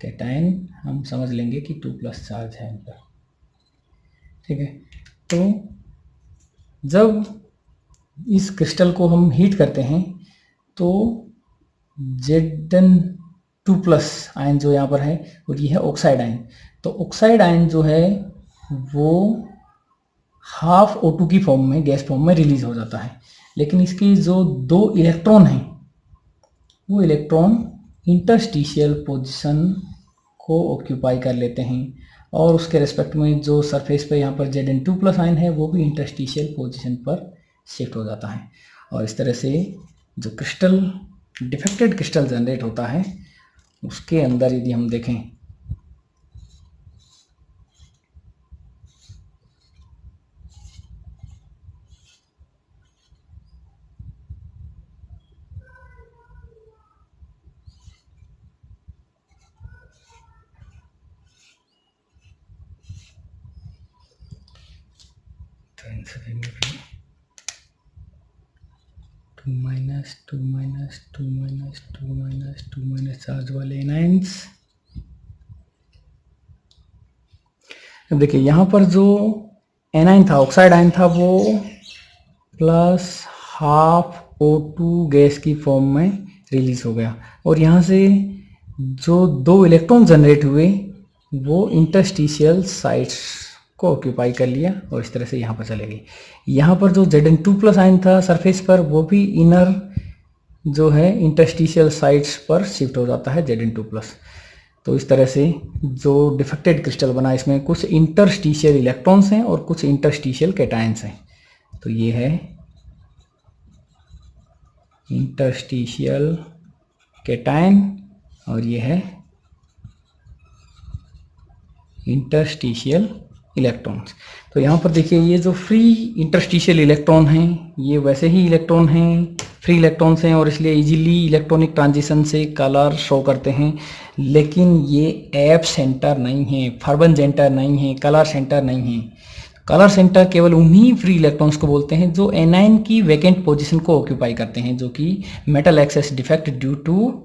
कैटायन हम समझ लेंगे कि 2 प्लस चार्ज है इन पर, ठीक है। तो जब इस क्रिस्टल को हम हीट करते हैं तो Zn2 प्लस आयन जो यहाँ पर है और ये है ऑक्साइड आयन। तो ऑक्साइड आयन जो है वो हाफ O2 की फॉर्म में, गैस फॉर्म में रिलीज हो जाता है, लेकिन इसके जो 2 इलेक्ट्रॉन हैं वो इलेक्ट्रॉन इंटरस्टिशियल पोजीशन को ऑक्यूपाई कर लेते हैं और उसके रेस्पेक्ट में जो सरफेस पे यहाँ पर Zn2 प्लस आयन है वो भी इंटरस्टिशियल पोजीशन पर शिफ्ट हो जाता है। और इस तरह से जो क्रिस्टल डिफेक्टेड क्रिस्टल जनरेट होता है उसके अंदर यदि हम देखें टू माइनस चार्ज वाले एनायंस। अब देखिए यहाँ पर जो एनायन था, ऑक्साइड आयन था, वो प्लस हाफ O2 गैस की फॉर्म में रिलीज हो गया और यहाँ से जो 2 इलेक्ट्रॉन जनरेट हुए वो इंटरस्टिशियल साइट्स को ऑक्यूपाई कर लिया और इस तरह से यहाँ पर चले गए। यहाँ पर जो Zn2 प्लस आयन था सरफेस पर वो भी इनर जो है इंटरस्टिशियल साइट्स पर शिफ्ट हो जाता है Zn2 प्लस। तो इस तरह से जो डिफेक्टेड क्रिस्टल बना इसमें कुछ इंटरस्टिशियल इलेक्ट्रॉन्स हैं और कुछ इंटरस्टिशियल कैटायंस हैं। तो ये है इंटरस्टिशियल कैटायन और ये है इंटरस्टिशियल इलेक्ट्रॉन्स। तो यहाँ पर देखिए ये जो फ्री इंटरस्टिशियल इलेक्ट्रॉन हैं ये वैसे ही इलेक्ट्रॉन हैं, फ्री इलेक्ट्रॉन्स हैं और इसलिए इजीली इलेक्ट्रॉनिक ट्रांजिशन से कलर शो करते हैं, लेकिन ये एप सेंटर नहीं है, फर्बन सेंटर नहीं है, कलर सेंटर नहीं है। कलर सेंटर केवल उन्हीं फ्री इलेक्ट्रॉन्स को बोलते हैं जो एनायन की वैकेंट पोजीशन को ऑक्यूपाई करते हैं, जो कि metal excess defect due to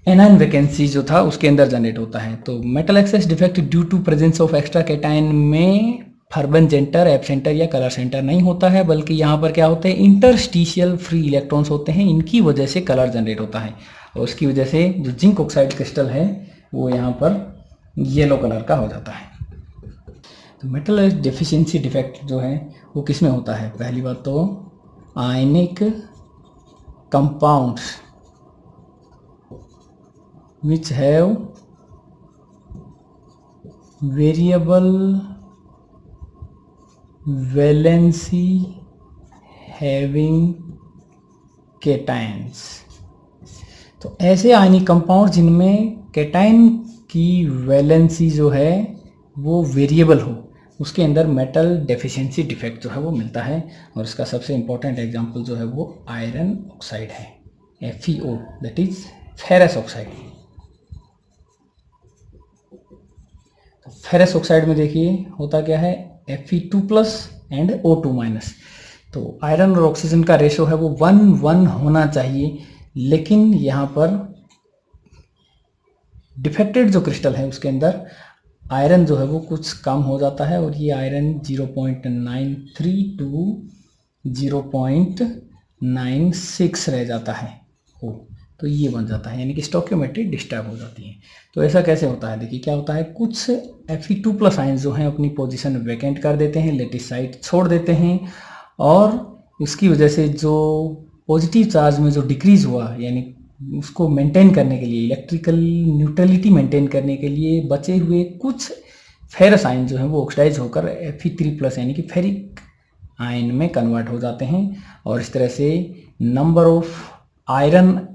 anion vacancy जो था उसके अंदर जनरेट होता है। तो metal excess defect due to presence of extra cation में फर्बन सेंटर, एप सेंटर या कलर सेंटर नहीं होता है, बल्कि यहाँ पर क्या होते हैं इंटरस्टिशियल फ्री इलेक्ट्रॉन्स होते हैं, इनकी वजह से कलर जनरेट होता है और उसकी वजह से जो जिंक ऑक्साइड क्रिस्टल है वो यहाँ पर येलो कलर का हो जाता है। तो मेटल डेफिशिएंसी डिफेक्ट जो है वो किस में होता है? पहली बात तो ionic compounds which have variable valency having cations। तो ऐसे आयनिक कंपाउंड जिनमें कैटाइन की वैलेंसी जो है वो वेरिएबल हो, उसके अंदर मेटल डेफिशिएंसी डिफेक्ट जो है वो मिलता है। और इसका सबसे इम्पोर्टेंट एग्जांपल जो है वो आयरन ऑक्साइड है, FeO, that is ferrous oxide. तो फेरस ऑक्साइड में देखिए होता क्या है, Fe2+ एंड O2-। तो आयरन और ऑक्सीजन का रेशो है वो 1:1 होना चाहिए, लेकिन यहाँ पर डिफेक्टेड जो क्रिस्टल है उसके अंदर आयरन जो है वो कुछ कम हो जाता है, और ये आयरन 0.93 टू 0.96 रह जाता है हो, तो ये बन जाता है, यानी कि स्टोकियोमेट्री डिस्टर्ब हो जाती है। तो ऐसा कैसे होता है, देखिए क्या होता है, कुछ Fe2+ आयंस जो हैं अपनी पोजीशन वैकेंट कर देते हैं, लेटिस साइट छोड़ देते हैं, और इसकी वजह से जो पॉजिटिव चार्ज में जो डिक्रीज हुआ, यानी उसको मेंटेन करने के लिए, इलेक्ट्रिकल न्यूट्रलिटी मेंटेन करने के लिए बचे हुए कुछ फेरस आयन जो हैं वो ऑक्सीडाइज होकर Fe3+ यानी कि फेरिक आयन में कन्वर्ट हो जाते हैं, और इस तरह से नंबर ऑफ आयरन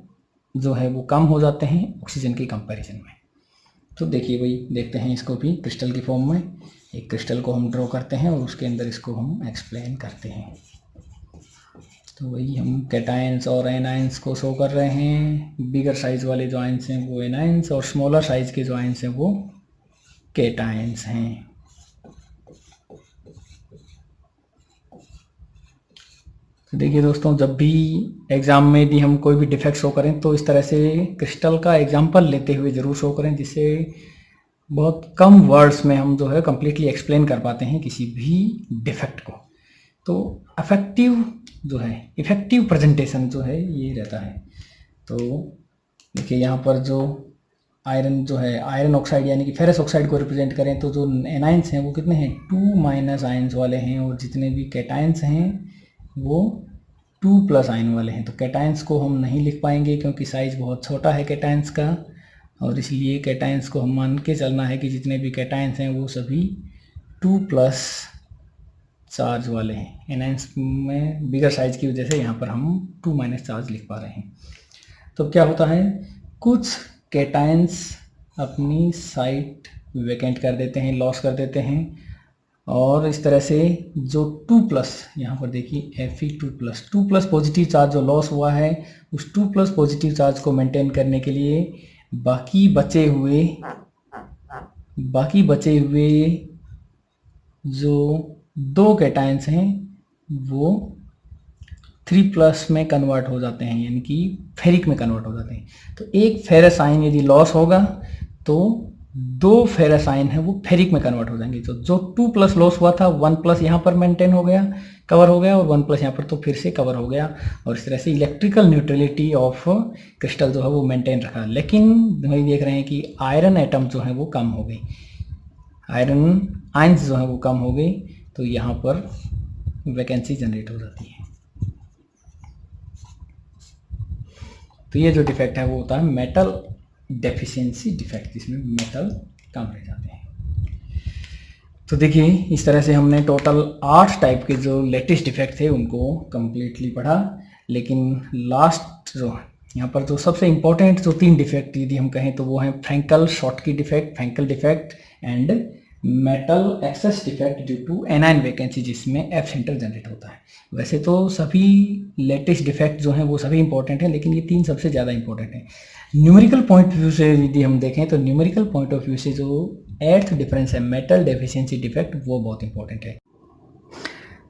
जो है वो कम हो जाते हैं ऑक्सीजन के कंपैरिजन में। तो देखिए वही देखते हैं इसको भी क्रिस्टल की फॉर्म में। एक क्रिस्टल को हम ड्रॉ करते हैं और उसके अंदर इसको हम एक्सप्लेन करते हैं। तो वही हम कैटायंस और एनायंस को शो कर रहे हैं। बिगर साइज वाले जो आयंस हैं वो एनायंस, और स्मॉलर साइज के जो आयंस हैं वो कैटायंस हैं। तो देखिए दोस्तों, जब भी एग्ज़ाम में यदि हम कोई भी डिफेक्ट शो करें तो इस तरह से क्रिस्टल का एग्जांपल लेते हुए ज़रूर शो करें, जिससे बहुत कम वर्ड्स में हम जो है कम्प्लीटली एक्सप्लेन कर पाते हैं किसी भी डिफेक्ट को। तो इफ़ेक्टिव प्रेजेंटेशन जो है ये रहता है। तो देखिए यहाँ पर जो आयरन जो है, आयरन ऑक्साइड यानी कि फेरस ऑक्साइड को रिप्रेजेंट करें तो जो एनायंस हैं वो कितने हैं, 2- आयंस वाले हैं, और जितने भी कैटायंस हैं वो 2+ आयन वाले हैं। तो कैटायंस को हम नहीं लिख पाएंगे क्योंकि साइज बहुत छोटा है कैटायंस का, और इसलिए कैटायंस को हम मान के चलना है कि जितने भी कैटायंस हैं वो सभी 2+ चार्ज वाले हैं। एनायंस में बिगर साइज की वजह से यहाँ पर हम 2- चार्ज लिख पा रहे हैं। तो क्या होता है, कुछ कैटायंस अपनी साइट वैकेंट कर देते हैं, लॉस कर देते हैं, और इस तरह से जो 2+, यहाँ पर देखिए Fe2+, पॉजिटिव चार्ज जो लॉस हुआ है, उस 2+ पॉजिटिव चार्ज को मेंटेन करने के लिए बाकी बचे हुए जो 2 कैटायंस हैं वो 3+ में कन्वर्ट हो जाते हैं, यानी कि फेरिक में कन्वर्ट हो जाते हैं। तो एक फेरस आयन यदि लॉस होगा तो 2 फेरस आयन है वो फेरिक में कन्वर्ट हो जाएंगे। तो जो 2+ लॉस हुआ था, 1+ यहाँ पर मेंटेन हो गया, कवर हो गया, और 1+ यहाँ पर तो फिर से कवर हो गया, और इस तरह से इलेक्ट्रिकल न्यूट्रलिटी ऑफ क्रिस्टल जो है वो मेंटेन रखा। लेकिन वही देख रहे हैं कि आयरन एटम जो है वो कम हो गई, आयरन आयंस जो है वो कम हो गई, तो यहाँ पर वैकेंसी जनरेट हो जाती है। तो ये जो डिफेक्ट है वो होता है मेटल डेफिशिएंसी डिफेक्ट, जिसमें मेटल कम रह जाते हैं। तो देखिए इस तरह से हमने टोटल 8 टाइप के जो लेटेस्ट डिफेक्ट थे उनको कम्प्लीटली पढ़ा। लेकिन लास्ट जो यहाँ पर जो सबसे इम्पोर्टेंट जो 3 डिफेक्ट यदि हम कहें तो वो हैं Frenkel Schottky defect, Frenkel defect and metal excess defect due to anion vacancy, जिसमें एफ सेंटर जनरेट होता है। वैसे तो सभी लेटेस्ट डिफेक्ट जो हैं वो सभी इंपॉर्टेंट हैं, लेकिन ये 3 सबसे ज़्यादा इंपॉर्टेंट हैं। न्यूमेरिकल पॉइंट ऑफ व्यू से यदि हम देखें तो न्यूमेरिकल पॉइंट ऑफ व्यू से जो 8th डिफरेंस है मेटल डेफिशिएंसी डिफेक्ट, वो बहुत इंपॉर्टेंट है।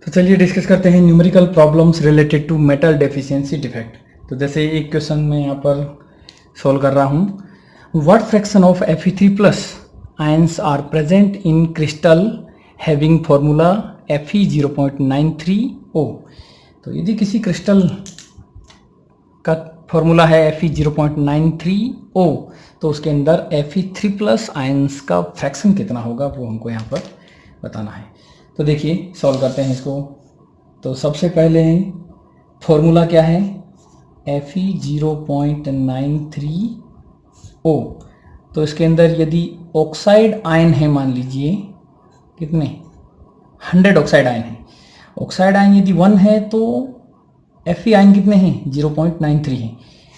तो चलिए डिस्कस करते हैं numerical problems related to metal deficiency defect. तो जैसे एक क्वेश्चन मैं यहाँ पर सॉल्व कर रहा हूँ, what fraction of Fe3+ ions are present in crystal having formula Fe 0.93O। तो यदि किसी क्रिस्टल का फॉर्मूला है Fe 0.93O, तो उसके अंदर Fe3+ आयंस का फ्रैक्शन कितना होगा वो हमको यहाँ पर बताना है। तो देखिए सॉल्व करते हैं इसको। तो सबसे पहले फॉर्मूला क्या है, Fe 0.93 O, तो इसके अंदर यदि ऑक्साइड आयन है, मान लीजिए कितने 100 ऑक्साइड आयन है, ऑक्साइड आयन यदि 1 है तो Fe आयन कितने हैं 0.93 है।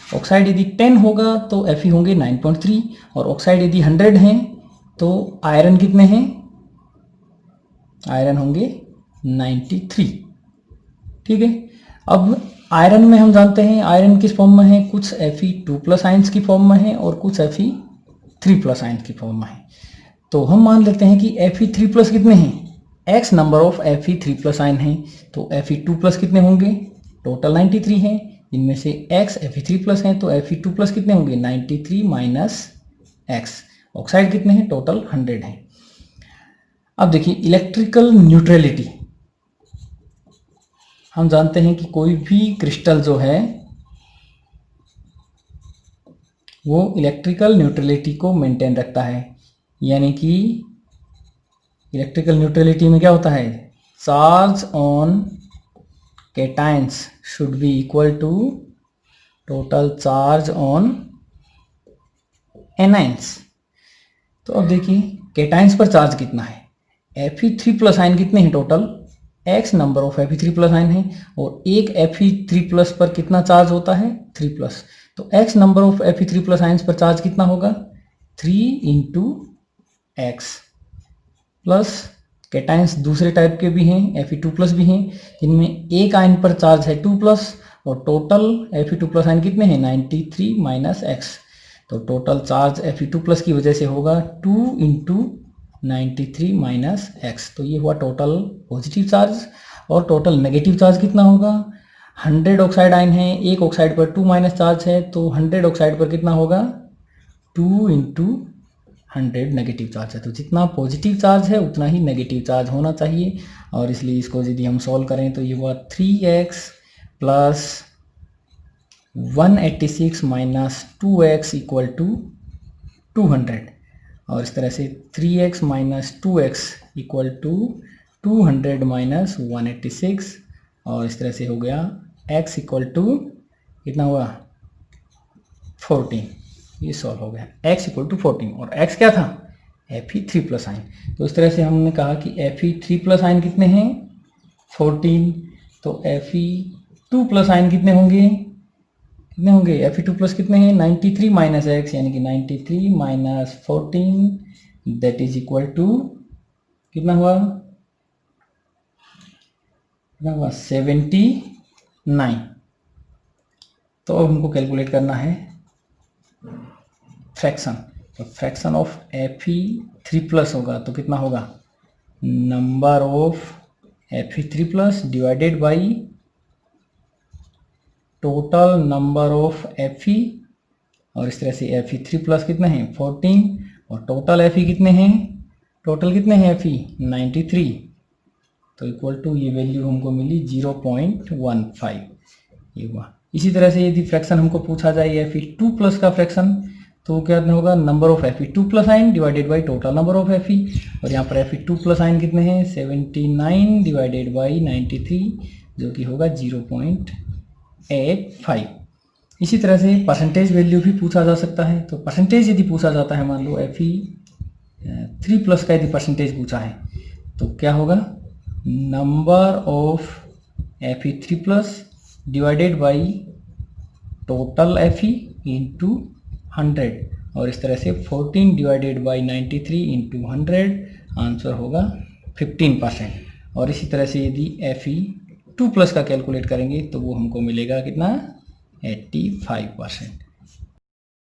ऑक्साइड यदि 10 होगा तो Fe होंगे 9.3 और ऑक्साइड यदि 100 हैं तो आयरन कितने हैं, आयरन होंगे 93। ठीक है, अब आयरन में हम जानते हैं आयरन किस फॉर्म में है, कुछ Fe2+ आयंस की फॉर्म में है और कुछ Fe3+ आयंस की फॉर्म में है। तो हम मान लेते हैं कि Fe3+ कितने हैं, x number of Fe3+ ion हैं, तो Fe2+ कितने होंगे, टोटल 93 हैं, इनमें से x Fe3+ हैं तो Fe2+ कितने होंगे 93 माइनस x, ऑक्साइड कितने हैं टोटल 100 हैं। अब देखिए इलेक्ट्रिकल न्यूट्रलिटी, हम जानते हैं कि कोई भी क्रिस्टल जो है वो इलेक्ट्रिकल न्यूट्रलिटी को मेंटेन रखता है, यानी कि इलेक्ट्रिकल न्यूट्रलिटी में क्या होता है, charge on cations should be equal to total charge on anions. तो अब देखिए कैटायंस पर चार्ज कितना है, Fe3+ आयन कितने हैं total, x number of Fe3+ ion है और एक Fe3+ पर कितना चार्ज होता है 3+, तो x number of Fe3+ ions पर चार्ज कितना होगा 3 इंटू एक्स प्लस कैटायंस दूसरे टाइप के भी हैं, Fe2+ भी हैं, जिनमें एक आयन पर चार्ज है 2+ और टोटल Fe2+ आयन कितने हैं 93 माइनस एक्स, तो टोटल चार्ज Fe2+ की वजह से होगा 2 इंटू 93 माइनस एक्स, तो ये हुआ टोटल पॉजिटिव चार्ज। और टोटल नेगेटिव चार्ज कितना होगा, 100 ऑक्साइड आयन है, एक ऑक्साइड पर 2 माइनस चार्ज है, तो 100 ऑक्साइड पर कितना होगा 2 इंटू 100 नेगेटिव चार्ज है, तो जितना पॉजिटिव चार्ज है उतना ही नेगेटिव चार्ज होना चाहिए। और इसलिए इसको यदि हम सॉल्व करें तो ये हुआ 3x plus 186 minus 2x equal to 200, और इस तरह से 3x minus 2x equal to 200 minus 186, और इस तरह से हो गया x इक्वल टू कितना हुआ 14, ये सॉल्व हो गया x इक्वल टू 14, और x क्या था Fe3+ आयन। तो इस तरह से हमने कहा कि Fe3+ आयन कितने हैं 14, तो Fe2+ आयन कितने होंगे Fe2+ कितने हैं 93 माइनस एक्स, यानी कि 93 माइनस 14 दैट इज इक्वल टू कितना हुआ 79। तो अब हमको कैलकुलेट करना है फ्रैक्शन, तो फ्रैक्शन ऑफ Fe3+ होगा तो कितना होगा number of Fe3+ divided by total number of Fe, और इस तरह से Fe3+ कितने हैं 14 और टोटल Fe कितने हैं, टोटल कितने हैं Fe 93, तो इक्वल टू ये वैल्यू हमको मिली 0.15, ये हुआ। इसी तरह से यदि फ्रैक्शन हमको पूछा जाए Fe2+ का फ्रैक्शन तो क्या होगा number of Fe2+ ion divided by total number of Fe, और यहाँ पर Fe2+ आयन कितने हैं 79 डिवाइडेड बाई 93 जो कि होगा 0.85। इसी तरह से परसेंटेज वैल्यू भी पूछा जा सकता है, तो परसेंटेज यदि पूछा जाता है, मान लो Fe3+ का यदि परसेंटेज पूछा है तो क्या होगा number of Fe3+ divided by total Fe into 100, और इस तरह से 14 डिवाइडेड बाई 93 इंटू 100, आंसर होगा 15%। और इसी तरह से यदि Fe2+ का कैलकुलेट करेंगे तो वो हमको मिलेगा कितना 85%।